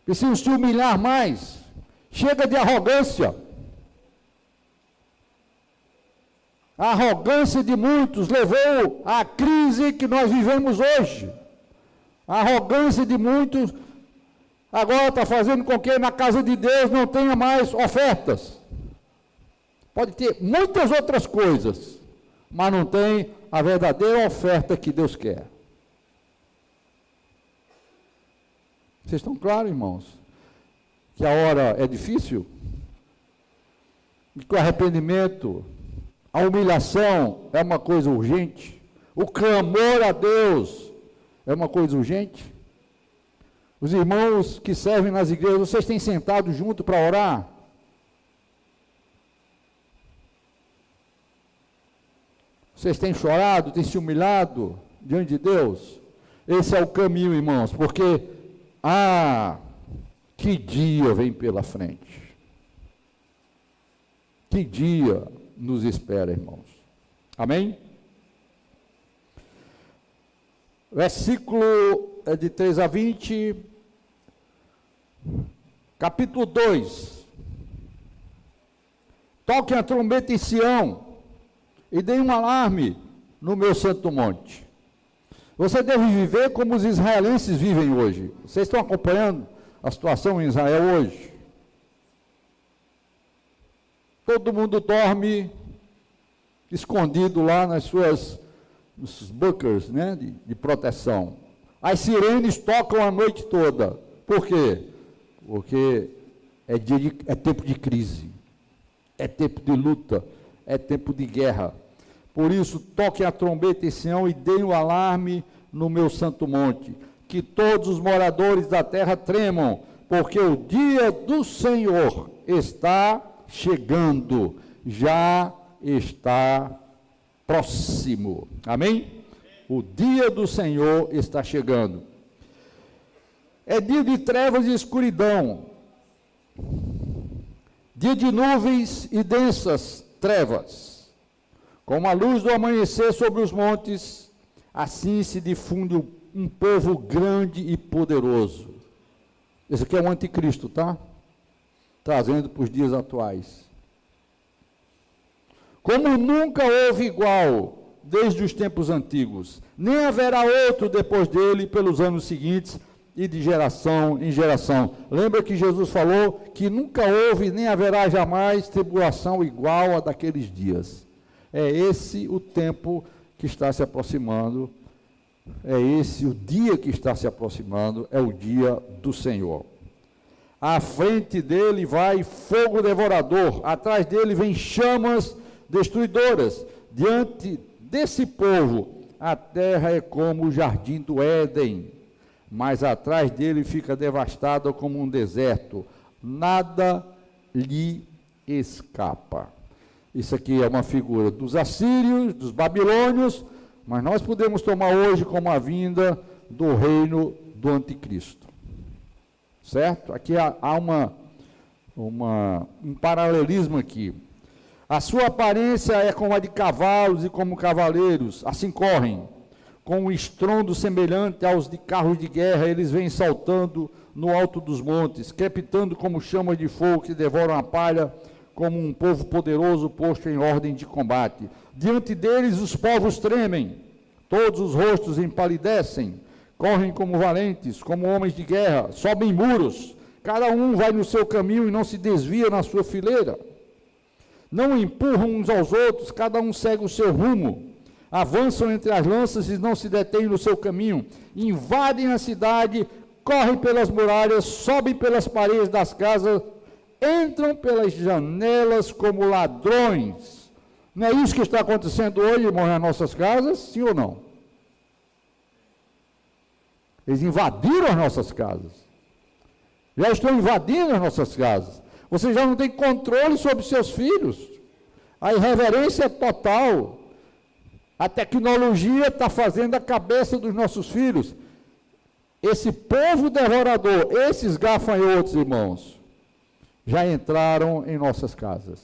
precisam se humilhar mais, chega de arrogância. A arrogância de muitos levou à crise que nós vivemos hoje. A arrogância de muitos agora está fazendo com que na casa de Deus não tenha mais ofertas. Pode ter muitas outras coisas, mas não tem a verdadeira oferta que Deus quer. Vocês estão claros, irmãos? Que a hora é difícil? E que o arrependimento, a humilhação é uma coisa urgente? O clamor a Deus é uma coisa urgente? Os irmãos que servem nas igrejas, vocês têm sentado junto para orar? Vocês têm chorado, têm se humilhado diante de Deus? Esse é o caminho, irmãos, porque, que dia vem pela frente. Que dia nos espera, irmãos. Amém? Versículo de 3 a 20, capítulo 2. Toquem a trombeta em Sião e deem um alarme no meu santo monte. Você deve viver como os israelenses vivem hoje. Vocês estão acompanhando a situação em Israel hoje? Todo mundo dorme escondido lá nos bunkers, né, de proteção. As sirenes tocam a noite toda. Por quê? Porque é tempo de crise, é tempo de luta, é tempo de guerra. Por isso, toquem a trombeta em Sião e deem o alarme no meu santo monte, que todos os moradores da terra tremam, porque o dia do Senhor está chegando, já está próximo. Amém? O dia do Senhor está chegando. É dia de trevas e escuridão, dia de nuvens e densas trevas. Como a luz do amanhecer sobre os montes, assim se difunde um povo grande e poderoso. Esse aqui é o anticristo, tá? Trazendo para os dias atuais. Como nunca houve igual desde os tempos antigos, nem haverá outro depois dele pelos anos seguintes e de geração em geração. Lembra que Jesus falou que nunca houve nem haverá jamais tribulação igual a daqueles dias. É esse o tempo que está se aproximando, é esse o dia que está se aproximando, é o dia do Senhor. À frente dele vai fogo devorador, atrás dele vem chamas destruidoras. Diante desse povo, a terra é como o jardim do Éden, mas atrás dele fica devastada como um deserto, nada lhe escapa. Isso aqui é uma figura dos assírios, dos babilônios, mas nós podemos tomar hoje como a vinda do reino do anticristo. Certo? Aqui há um paralelismo aqui. A sua aparência é como a de cavalos e como cavaleiros, assim correm, com um estrondo semelhante aos de carros de guerra, eles vêm saltando no alto dos montes, crepitando como chamas de fogo que devoram a palha, como um povo poderoso posto em ordem de combate. Diante deles os povos tremem, todos os rostos empalidecem, correm como valentes, como homens de guerra, sobem muros, cada um vai no seu caminho e não se desvia na sua fileira. Não empurram uns aos outros, cada um segue o seu rumo. Avançam entre as lanças e não se detêm no seu caminho. Invadem a cidade, correm pelas muralhas, sobem pelas paredes das casas, entram pelas janelas como ladrões. Não é isso que está acontecendo hoje, irmãos, nas nossas casas? Sim ou não? Eles invadiram as nossas casas. Já estão invadindo as nossas casas. Você já não tem controle sobre seus filhos. A irreverência é total. A tecnologia está fazendo a cabeça dos nossos filhos. Esse povo devorador, esses gafanhotos, irmãos, já entraram em nossas casas.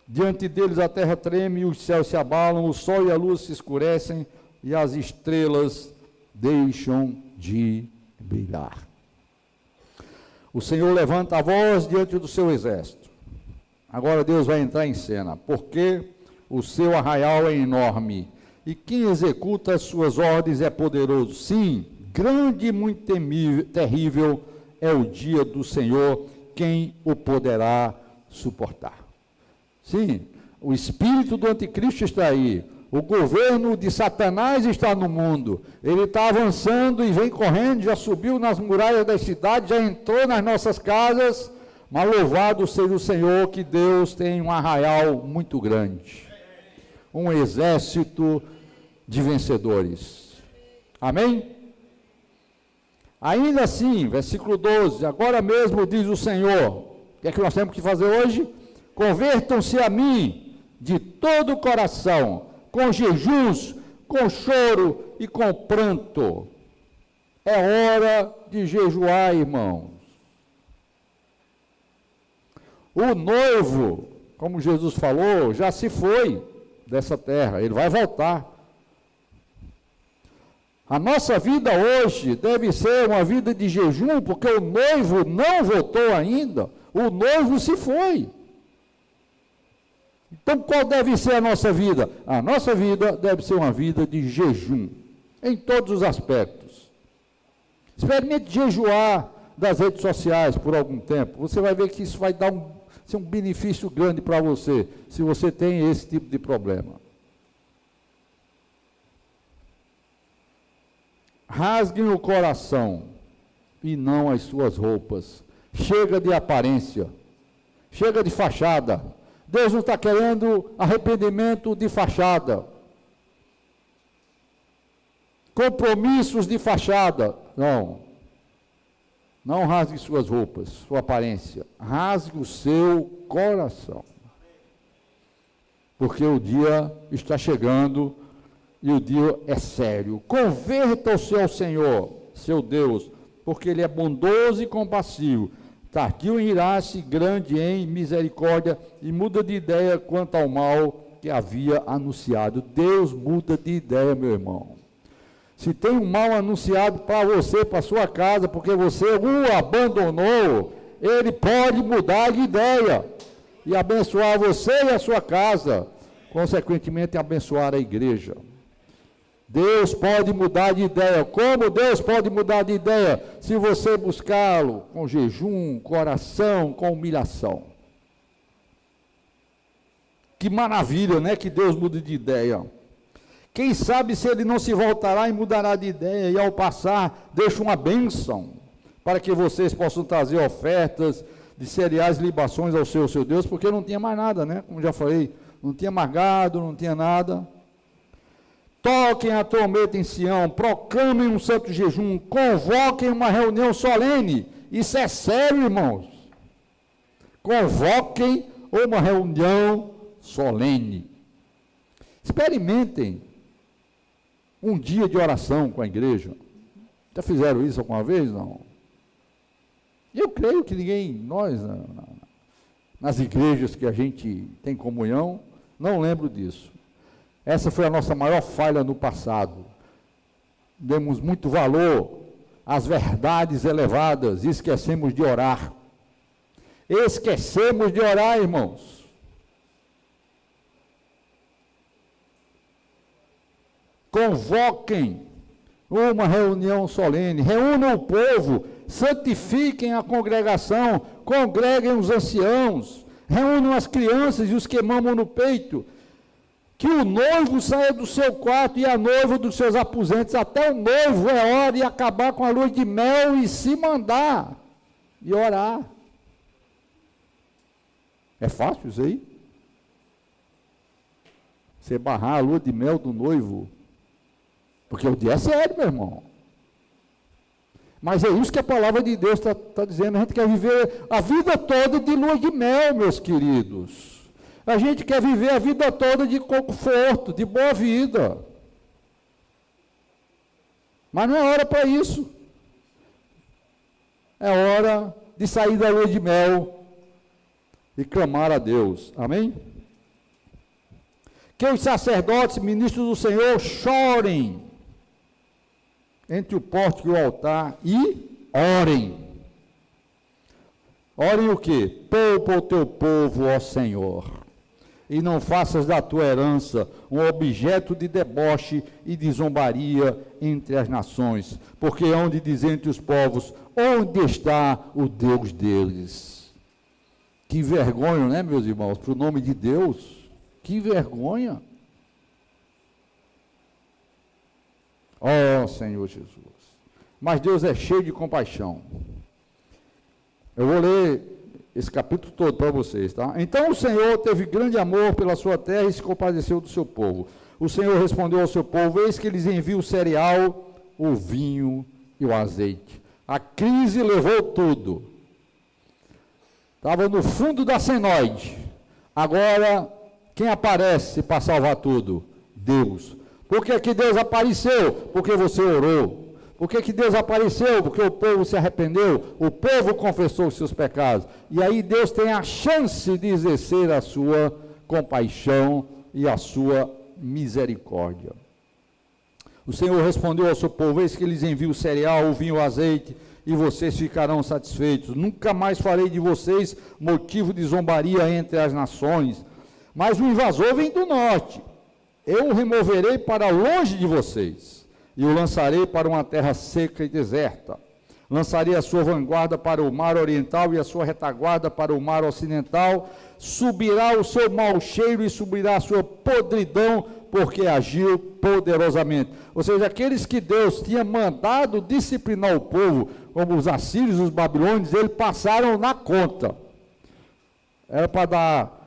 Diante deles a terra treme, os céus se abalam, o sol e a luz se escurecem e as estrelas deixam de brilhar. O Senhor levanta a voz diante do seu exército. Agora Deus vai entrar em cena, porque o seu arraial é enorme e quem executa as suas ordens é poderoso. Sim, grande e muito terrível é o dia do Senhor, quem o poderá suportar? Sim, o espírito do anticristo está aí, o governo de Satanás está no mundo, ele está avançando e vem correndo, já subiu nas muralhas das cidades, já entrou nas nossas casas, mas louvado seja o Senhor, que Deus tem um arraial muito grande, um exército de vencedores. Amém? Ainda assim, versículo 12, agora mesmo diz o Senhor, o que é que nós temos que fazer hoje? Convertam-se a mim de todo o coração, com jejuns, com choro e com pranto. É hora de jejuar, irmãos. O noivo, como Jesus falou, já se foi dessa terra, ele vai voltar. A nossa vida hoje deve ser uma vida de jejum, porque o noivo não voltou ainda, o noivo se foi. Então, qual deve ser a nossa vida? A nossa vida deve ser uma vida de jejum, em todos os aspectos. Experimente jejuar das redes sociais por algum tempo. Você vai ver que isso vai dar ser um benefício grande para você, se você tem esse tipo de problema. Rasguem o coração e não as suas roupas. Chega de aparência, chega de fachada. Deus não está querendo arrependimento de fachada, compromissos de fachada. Não rasgue suas roupas, sua aparência, rasgue o seu coração, porque o dia está chegando e o dia é sério. Converta-se ao Senhor, seu Deus, porque Ele é bondoso e compassivo, tardio em irar-se, grande em misericórdia, e muda de ideia quanto ao mal que havia anunciado. Deus muda de ideia, meu irmão. Se tem um mal anunciado para você, para sua casa, porque você o abandonou, Ele pode mudar de ideia e abençoar você e a sua casa, consequentemente abençoar a igreja. Deus pode mudar de ideia. Como Deus pode mudar de ideia? Se você buscá-lo com jejum, com oração, com humilhação. Que maravilha, né? Que Deus mude de ideia. Quem sabe se Ele não se voltará e mudará de ideia, e ao passar, deixa uma bênção, para que vocês possam trazer ofertas de cereais, libações ao seu Deus, porque não tinha mais nada, né? Como já falei, não tinha mais gado, não tinha nada. Toquem a trombeta em Sião, proclamem um santo jejum, convoquem uma reunião solene. Isso é sério, irmãos. Convoquem uma reunião solene. Experimentem um dia de oração com a igreja. Já fizeram isso alguma vez? Não. Eu creio que nós, nas igrejas que a gente tem comunhão, não lembro disso. Essa foi a nossa maior falha no passado. Demos muito valor às verdades elevadas e esquecemos de orar. Esquecemos de orar, irmãos. Convoquem uma reunião solene, reúnam o povo, santifiquem a congregação, congreguem os anciãos, reúnam as crianças e os que mamam no peito. Que o noivo saia do seu quarto e a noiva dos seus aposentos. Até o noivo é hora de acabar com a lua de mel e se mandar e orar. É fácil isso aí? Você barrar a lua de mel do noivo. Porque o dia é sério, meu irmão. Mas é isso que a palavra de Deus está dizendo. A gente quer viver a vida toda de lua de mel, meus queridos. A gente quer viver a vida toda de conforto, de boa vida. Mas não é hora para isso. É hora de sair da lua de mel e clamar a Deus. Amém? Que os sacerdotes, ministros do Senhor, chorem entre o pórtico e o altar e orem. Orem o quê? Poupa o teu povo, ó Senhor, e não faças da tua herança um objeto de deboche e de zombaria entre as nações, porque hão de dizer entre os povos, onde está o Deus deles? Que vergonha, né, meus irmãos, para o nome de Deus, que vergonha. Ó Senhor Jesus, mas Deus é cheio de compaixão. Eu vou ler esse capítulo todo para vocês, tá? Então o Senhor teve grande amor pela sua terra e se compadeceu do seu povo. O Senhor respondeu ao seu povo, eis que lhes envia o cereal, o vinho e o azeite. A crise levou tudo. Estava no fundo da senoide. Agora, quem aparece para salvar tudo? Deus. Por que que Deus apareceu? Porque você orou. Por que que Deus apareceu? Porque o povo se arrependeu, o povo confessou os seus pecados. E aí Deus tem a chance de exercer a sua compaixão e a sua misericórdia. O Senhor respondeu ao seu povo, eis que lhes envio o cereal, o vinho, o azeite, e vocês ficarão satisfeitos. Nunca mais farei de vocês motivo de zombaria entre as nações. Mas o invasor vem do norte. Eu o removerei para longe de vocês, e o lançarei para uma terra seca e deserta. Lançarei a sua vanguarda para o mar oriental e a sua retaguarda para o mar ocidental. Subirá o seu mau cheiro e subirá a sua podridão, porque agiu poderosamente. Ou seja, aqueles que Deus tinha mandado disciplinar o povo, como os assírios, os babilônios, eles passaram na conta. Era para dar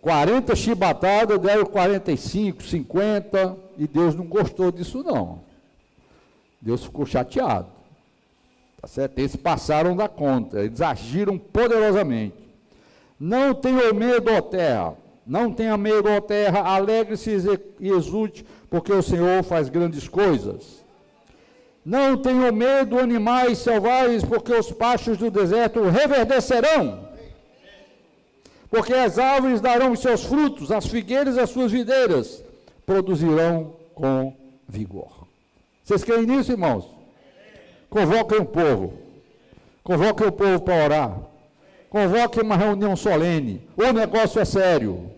40 chibatadas, deram 45, 50, e Deus não gostou disso não. Deus ficou chateado. Tá certo? Eles passaram da conta, eles agiram poderosamente. Não tenham medo, ó terra, não tenha medo, ó terra, alegre-se e exulte, porque o Senhor faz grandes coisas. Não tenham medo, animais selvagens, porque os pastos do deserto reverdecerão. Porque as árvores darão os seus frutos, as figueiras as suas videiras produzirão com vigor. Vocês creem nisso, irmãos? Convoquem o povo. Convoquem o povo para orar. Convoquem uma reunião solene. O negócio é sério.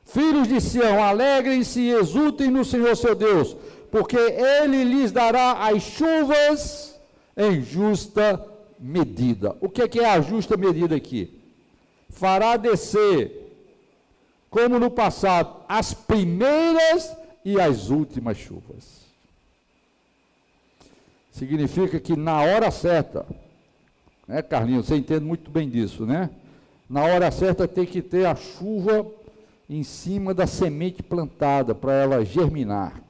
Filhos de Sião, alegrem-se e exultem no Senhor seu Deus, porque Ele lhes dará as chuvas em justa medida. O que é a justa medida aqui? Fará descer, como no passado, as primeiras e as últimas chuvas. Significa que na hora certa, né, Carlinhos, você entende muito bem disso, né? Na hora certa tem que ter a chuva em cima da semente plantada, para ela germinar.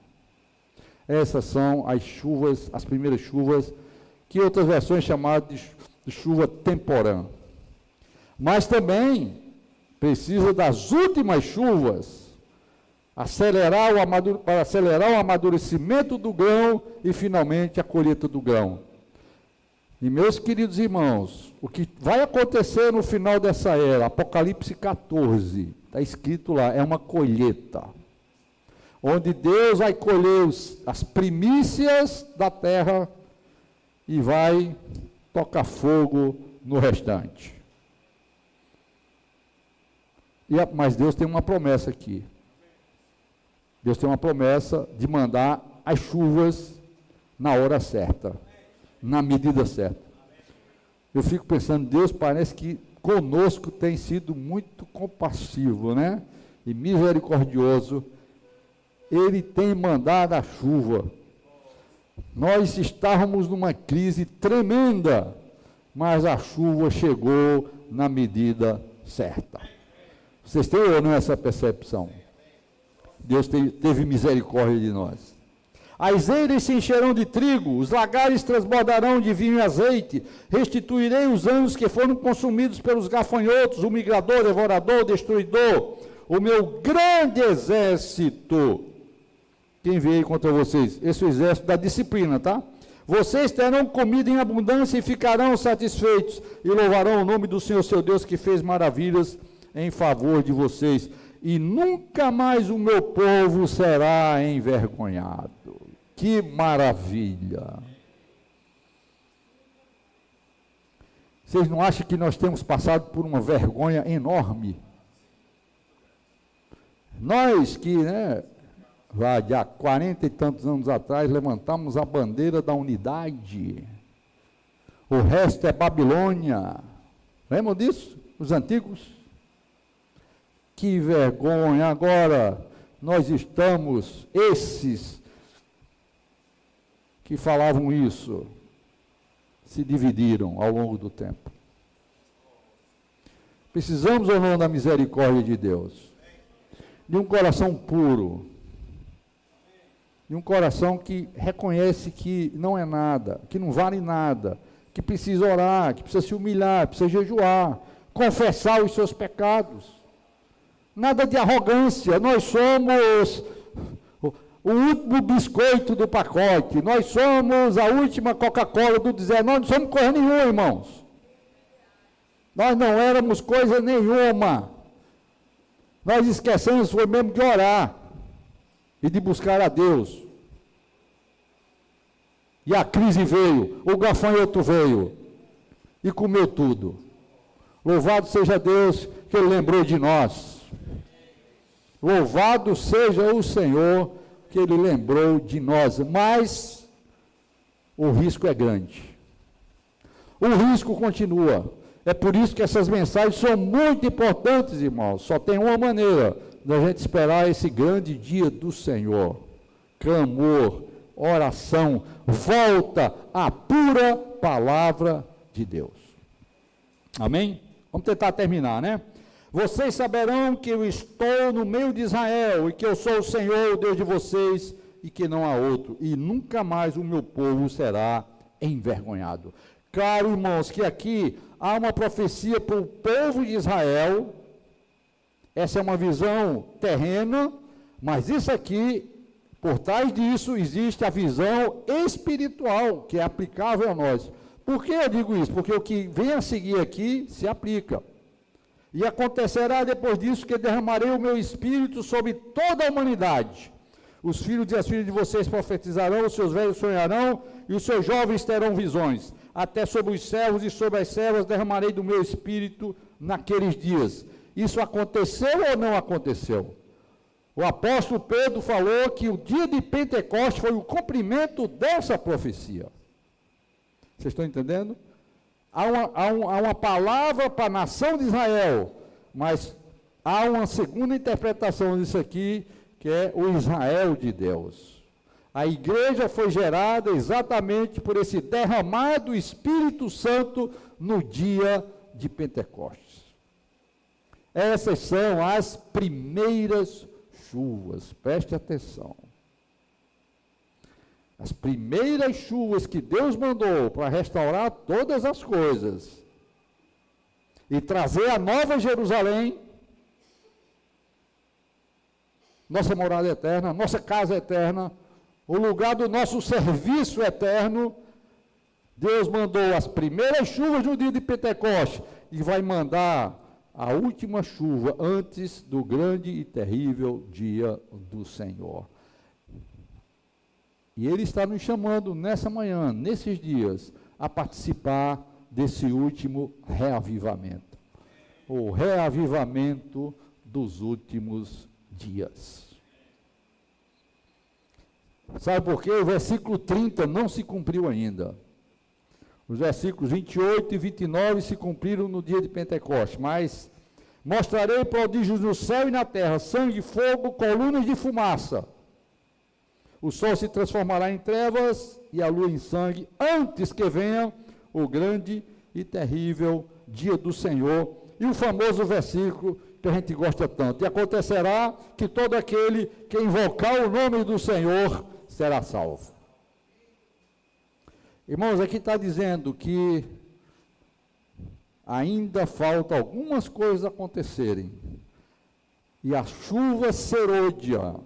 Essas são as chuvas, as primeiras chuvas, que outras versões chamadas de chuva temporã. Mas também precisa das últimas chuvas, para acelerar o amadurecimento do grão e finalmente a colheita do grão. E meus queridos irmãos, o que vai acontecer no final dessa era, Apocalipse 14, está escrito lá, é uma colheita, onde Deus vai colher as primícias da terra e vai tocar fogo no restante. Mas Deus tem uma promessa aqui. Deus tem uma promessa de mandar as chuvas na hora certa, na medida certa. Eu fico pensando, Deus parece que conosco tem sido muito compassivo, né? E misericordioso. Ele tem mandado a chuva. Nós estávamos numa crise tremenda, mas a chuva chegou na medida certa. Vocês têm ou não essa percepção? Deus teve misericórdia de nós. As eiras se encherão de trigo, os lagares transbordarão de vinho e azeite. Restituirei os anos que foram consumidos pelos gafanhotos, o migrador, devorador, destruidor, o meu grande exército. Quem veio contra vocês? Esse é o exército da disciplina, tá? Vocês terão comida em abundância e ficarão satisfeitos, e louvarão o nome do Senhor seu Deus, que fez maravilhas em favor de vocês. E nunca mais o meu povo será envergonhado. Que maravilha! Vocês não acham que nós temos passado por uma vergonha enorme? Nós que, há 40 e tantos anos atrás, levantamos a bandeira da unidade. O resto é Babilônia. Lembram disso? Os antigos? Que vergonha! Agora, nós estamos, esses que falavam isso, se dividiram ao longo do tempo. Precisamos ou não da misericórdia de Deus? De um coração puro, de um coração que reconhece que não é nada, que não vale nada, que precisa orar, que precisa se humilhar, precisa jejuar, confessar os seus pecados. Nada de arrogância, nós somos o último biscoito do pacote, nós somos a última Coca-Cola do deserto, nós não somos coisa nenhuma, irmãos. Nós não éramos coisa nenhuma. Nós esquecemos, foi mesmo de orar e de buscar a Deus. E a crise veio, o gafanhoto veio e comeu tudo. Louvado seja Deus que Ele lembrou de nós. Louvado seja o Senhor que Ele lembrou de nós, mas o risco é grande. O risco continua. É por isso que essas mensagens são muito importantes, irmãos. Só tem uma maneira da gente esperar esse grande dia do Senhor. Clamor, oração, volta à pura palavra de Deus. Amém? Vamos tentar terminar, né? Vocês saberão que eu estou no meio de Israel, e que eu sou o Senhor, o Deus de vocês, e que não há outro, e nunca mais o meu povo será envergonhado. Claro, irmãos, que aqui há uma profecia para o povo de Israel. Essa é uma visão terrena, mas isso aqui, por trás disso, existe a visão espiritual, que é aplicável a nós. Por que eu digo isso? Porque o que vem a seguir aqui se aplica. E acontecerá depois disso que derramarei o meu espírito sobre toda a humanidade. Os filhos e as filhas de vocês profetizarão, os seus velhos sonharão, e os seus jovens terão visões. Até sobre os servos e sobre as servas derramarei do meu espírito naqueles dias. Isso aconteceu ou não aconteceu? O apóstolo Pedro falou que o dia de Pentecostes foi o cumprimento dessa profecia. Vocês estão entendendo? Há uma palavra para a nação de Israel, mas há uma segunda interpretação disso aqui, que é o Israel de Deus. A igreja foi gerada exatamente por esse derramar do Espírito Santo no dia de Pentecostes. Essas são as primeiras chuvas, preste atenção. As primeiras chuvas que Deus mandou para restaurar todas as coisas e trazer a nova Jerusalém, nossa morada eterna, nossa casa eterna, o lugar do nosso serviço eterno. Deus mandou as primeiras chuvas no dia de Pentecostes e vai mandar a última chuva antes do grande e terrível dia do Senhor. E Ele está nos chamando nessa manhã, nesses dias, a participar desse último reavivamento. O reavivamento dos últimos dias. Sabe por quê? O versículo 30 não se cumpriu ainda. Os versículos 28 e 29 se cumpriram no dia de Pentecostes, mas mostrarei prodígios no céu e na terra, sangue, fogo, colunas de fumaça. O sol se transformará em trevas e a lua em sangue, antes que venha o grande e terrível dia do Senhor. E o famoso versículo que a gente gosta tanto. E acontecerá que todo aquele que invocar o nome do Senhor será salvo. Irmãos, aqui está dizendo que ainda falta algumas coisas acontecerem. E a chuva serôdia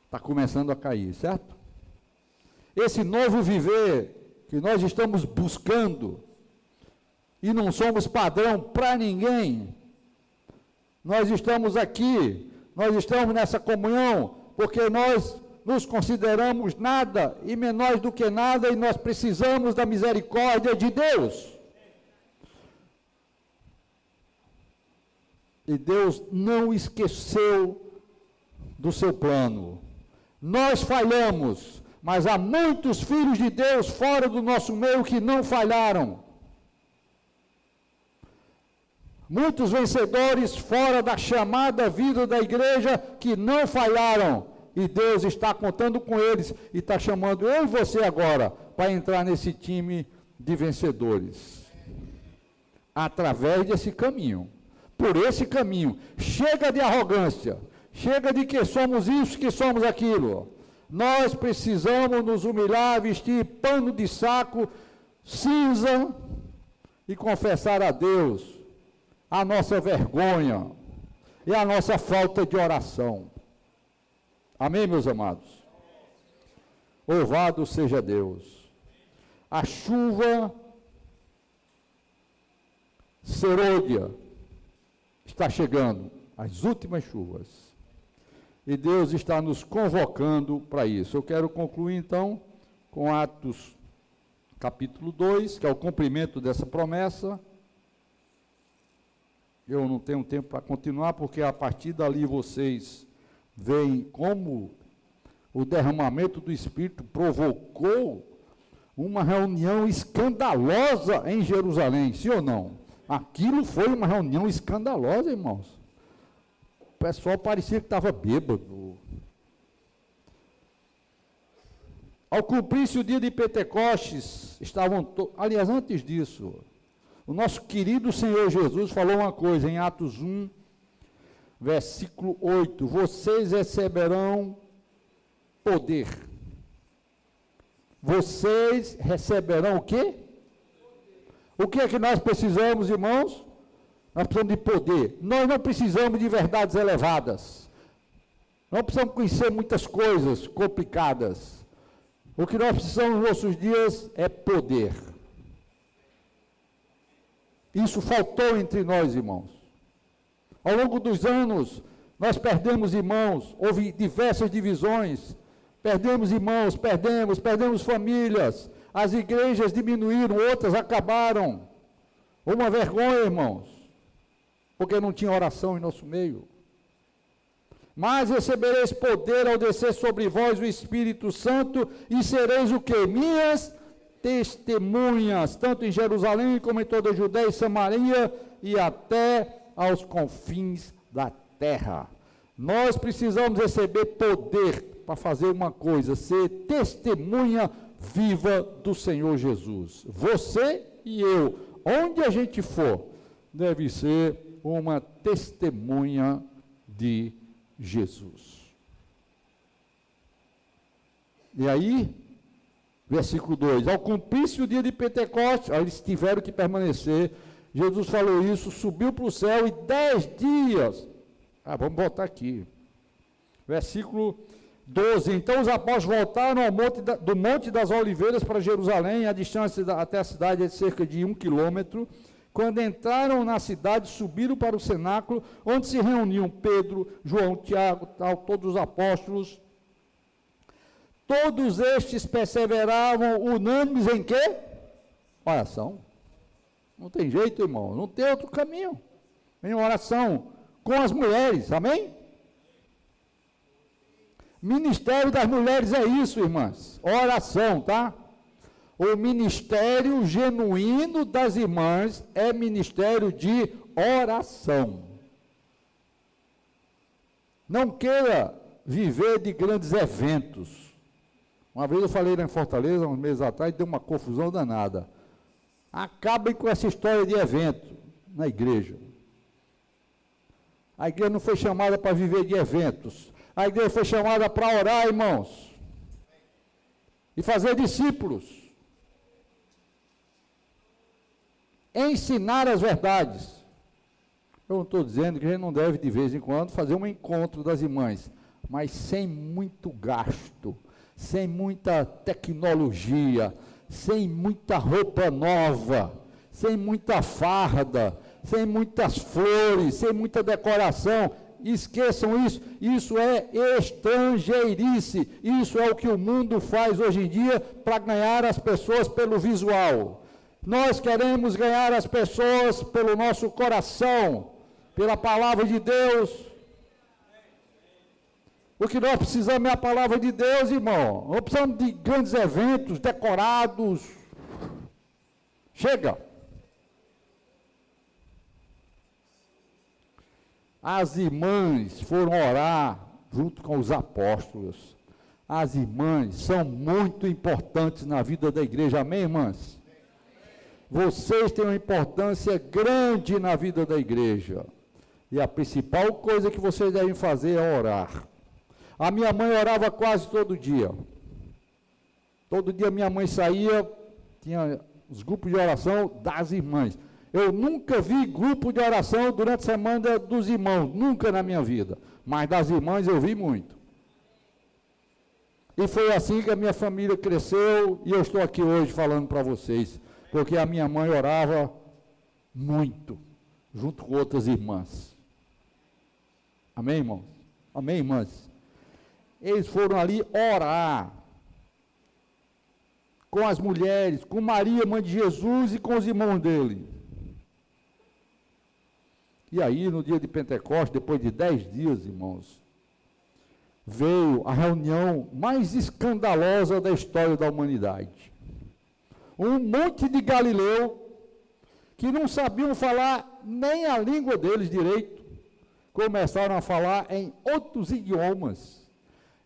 está começando a cair, certo? Esse novo viver que nós estamos buscando, e não somos padrão para ninguém, nós estamos aqui, nós estamos nessa comunhão, porque nós nos consideramos nada e menores do que nada, e nós precisamos da misericórdia de Deus. E Deus não esqueceu do seu plano. Nós falhamos, mas há muitos filhos de Deus fora do nosso meio que não falharam. Muitos vencedores fora da chamada vida da igreja que não falharam. E Deus está contando com eles e está chamando eu e você agora para entrar nesse time de vencedores. Através desse caminho. Por esse caminho. Chega de arrogância. Chega de que somos isso, que somos aquilo. Nós precisamos nos humilhar, vestir pano de saco, cinza e confessar a Deus a nossa vergonha e a nossa falta de oração. Amém, meus amados? Louvado seja Deus. A chuva serôdia está chegando, as últimas chuvas. E Deus está nos convocando para isso. Eu quero concluir então com Atos capítulo 2, que é o cumprimento dessa promessa. Eu não tenho tempo para continuar, porque a partir dali vocês veem como o derramamento do Espírito provocou uma reunião escandalosa em Jerusalém, sim ou não? Aquilo foi uma reunião escandalosa, irmãos. O pessoal parecia que estava bêbado. Ao cumprir-se o dia de Pentecostes, aliás, antes disso, o nosso querido Senhor Jesus falou uma coisa em Atos 1, versículo 8, vocês receberão poder. Vocês receberão o quê? O que é que nós precisamos, irmãos? Nós precisamos de poder. Nós não precisamos de verdades elevadas. Não precisamos conhecer muitas coisas complicadas. O que nós precisamos nos nossos dias é poder. Isso faltou entre nós, irmãos. Ao longo dos anos, nós perdemos irmãos, houve diversas divisões, perdemos irmãos, perdemos famílias, as igrejas diminuíram, outras acabaram. Uma vergonha, irmãos, porque não tinha oração em nosso meio. Mas recebereis poder ao descer sobre vós o Espírito Santo, e sereis o quê? Minhas testemunhas, tanto em Jerusalém como em toda a Judéia e Samaria, e até aos confins da terra. Nós precisamos receber poder para fazer uma coisa, ser testemunha viva do Senhor Jesus. Você e eu, onde a gente for, deve ser uma testemunha de Jesus. E aí, versículo 2, ao cumprir-se o dia de Pentecostes, eles tiveram que permanecer. Jesus falou isso, subiu para o céu e 10 dias. Vamos botar aqui. Versículo 12. Então os apóstolos voltaram ao do Monte das Oliveiras para Jerusalém, a distância até a cidade é de cerca de 1 quilômetro. Quando entraram na cidade, subiram para o cenáculo, onde se reuniam Pedro, João, Tiago, todos os apóstolos. Todos estes perseveravam unânimes em quê? Oração. Não tem jeito, irmão, não tem outro caminho. Em oração com as mulheres, amém? Ministério das mulheres é isso, irmãs. Oração, tá? O ministério genuíno das irmãs é ministério de oração. Não queira viver de grandes eventos. Uma vez eu falei lá em Fortaleza, uns meses atrás, deu uma confusão danada. Acabem com essa história de evento na igreja. A igreja não foi chamada para viver de eventos. A igreja foi chamada para orar, irmãos. e fazer discípulos, ensinar as verdades. Eu não estou dizendo que a gente não deve, de vez em quando, fazer um encontro das irmãs, mas sem muito gasto, sem muita tecnologia, sem muita roupa nova, sem muita farda, sem muitas flores, sem muita decoração. Esqueçam isso, isso é estrangeirice, isso é o que o mundo faz hoje em dia para ganhar as pessoas pelo visual. Nós queremos ganhar as pessoas pelo nosso coração, pela palavra de Deus. O que nós precisamos é a palavra de Deus, irmão. Não precisamos de grandes eventos decorados. Chega. As irmãs foram orar junto com os apóstolos. As irmãs são muito importantes na vida da igreja, amém, irmãs? Vocês têm uma importância grande na vida da igreja. E a principal coisa que vocês devem fazer é orar. A minha mãe orava quase todo dia. Todo dia minha mãe saía, tinha os grupos de oração das irmãs. Eu nunca vi grupo de oração durante a semana dos irmãos, nunca na minha vida. Mas das irmãs eu vi muito. E foi assim que a minha família cresceu e eu estou aqui hoje falando para vocês. Porque a minha mãe orava muito, junto com outras irmãs. Amém, irmãos? Amém, irmãs? Eles foram ali orar com as mulheres, com Maria, mãe de Jesus, e com os irmãos dele. E aí, no dia de Pentecostes, depois de 10 dias, irmãos, veio a reunião mais escandalosa da história da humanidade. Um monte de galileu que não sabiam falar nem a língua deles direito, começaram a falar em outros idiomas.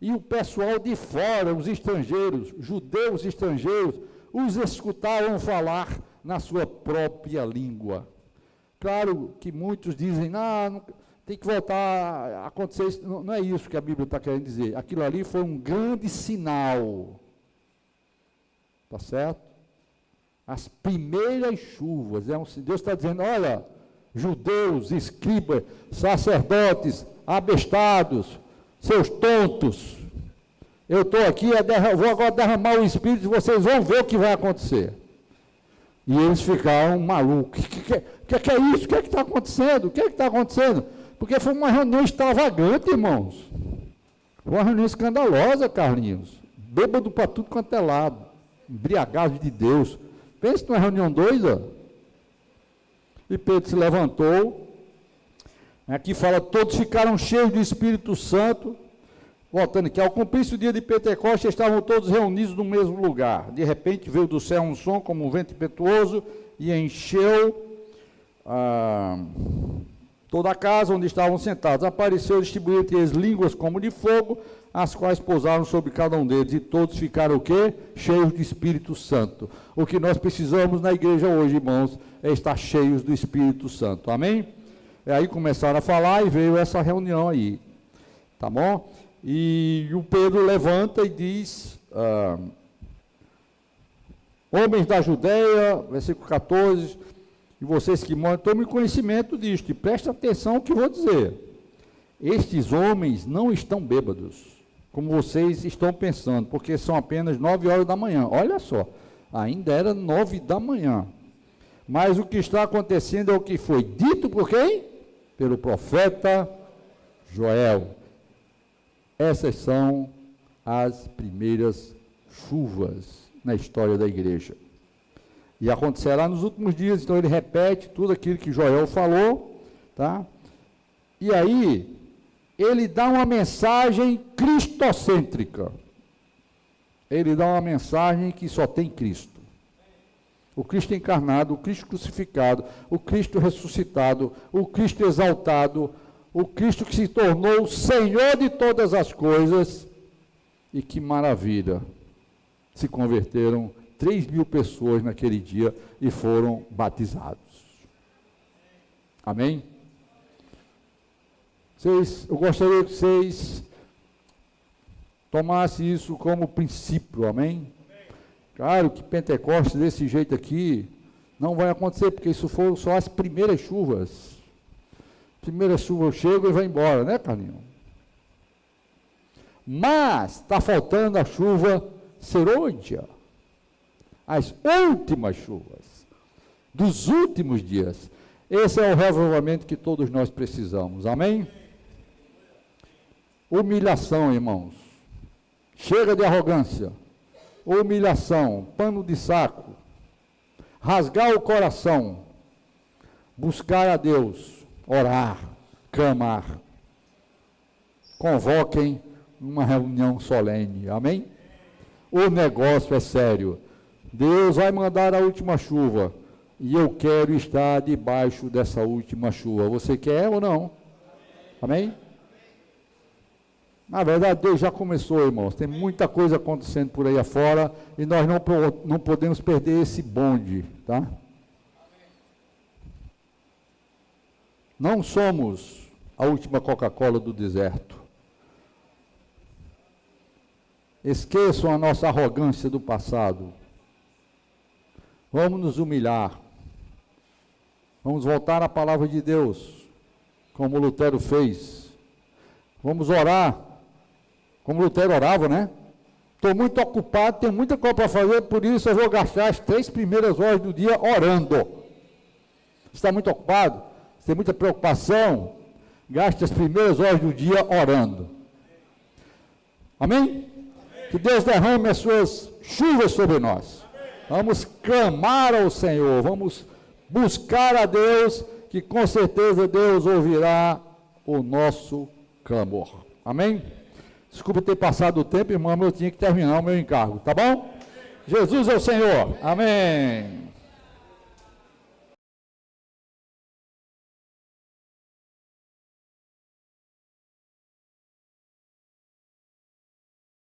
E o pessoal de fora, os estrangeiros, judeus estrangeiros, os escutavam falar na sua própria língua. Claro que muitos dizem, não tem que voltar a acontecer isso. Não é isso que a Bíblia está querendo dizer. Aquilo ali foi um grande sinal. Está certo? As primeiras chuvas, Deus está dizendo, olha, judeus, escribas, sacerdotes, abestados, seus tontos, eu estou aqui, vou agora derramar o Espírito e vocês vão ver o que vai acontecer. E eles ficaram malucos. O que é isso? O que está acontecendo? O que está acontecendo? Porque foi uma reunião extravagante, irmãos. Foi uma reunião escandalosa, Carlinhos. Bêbado para tudo quanto é lado. Embriagado de Deus. Pense numa reunião doida. E Pedro se levantou. Aqui fala, todos ficaram cheios do Espírito Santo. Voltando aqui, ao cumprir-se o dia de Pentecostes, estavam todos reunidos no mesmo lugar. De repente veio do céu um som como um vento impetuoso e encheu toda a casa onde estavam sentados. Apareceu distribuído entre eles línguas como de fogo, as quais pousaram sobre cada um deles. E todos ficaram o quê? Cheios do Espírito Santo. O que nós precisamos na igreja hoje, irmãos, é estar cheios do Espírito Santo. Amém? E aí começaram a falar e veio essa reunião aí. Tá bom? E o Pedro levanta e diz, homens da Judeia, versículo 14, e vocês que moram, tomem conhecimento disto, e prestem atenção ao que vou dizer. Estes homens não estão bêbados, como vocês estão pensando, porque são apenas 9 horas da manhã. Olha só, ainda era 9 da manhã. Mas o que está acontecendo é o que foi dito por quem? Pelo profeta Joel. Essas são as primeiras chuvas na história da igreja. E acontecerá nos últimos dias, então ele repete tudo aquilo que Joel falou, tá? E aí, ele dá uma mensagem cristocêntrica. Ele dá uma mensagem que só tem Cristo. O Cristo encarnado, o Cristo crucificado, o Cristo ressuscitado, o Cristo exaltado, o Cristo que se tornou o Senhor de todas as coisas, e que maravilha, se converteram 3.000 pessoas naquele dia e foram batizados. Amém? Eu gostaria que vocês tomassem isso como princípio, amém? Claro que Pentecostes desse jeito aqui não vai acontecer, porque isso foram só as primeiras chuvas. Primeiras chuvas chegam e vai embora, né, Carlinhos? Mas está faltando a chuva serôdia, as últimas chuvas, dos últimos dias. Esse é o reavivamento que todos nós precisamos, amém? Humilhação, irmãos. Chega de arrogância. Humilhação, pano de saco. Rasgar o coração. Buscar a Deus. Orar. Clamar. Convoquem uma reunião solene, amém? O negócio é sério. Deus vai mandar a última chuva. E eu quero estar debaixo dessa última chuva. Você quer ou não? Amém? Na verdade, Deus já começou, irmãos. Tem muita coisa acontecendo por aí afora e nós não podemos perder esse bonde, tá? Não somos a última Coca-Cola do deserto. Esqueçam a nossa arrogância do passado. Vamos nos humilhar. Vamos voltar à palavra de Deus, como Lutero fez. Vamos orar, como Lutero orava, né? Estou muito ocupado, tenho muita coisa para fazer, por isso eu vou gastar as 3 primeiras horas do dia orando. Você está muito ocupado? Você tem muita preocupação? Gaste as primeiras horas do dia orando. Amém? Que Deus derrame as suas chuvas sobre nós. Vamos clamar ao Senhor, vamos buscar a Deus, que com certeza Deus ouvirá o nosso clamor. Amém? Desculpa ter passado o tempo, irmão, mas eu tinha que terminar o meu encargo, tá bom? Jesus é o Senhor. Amém.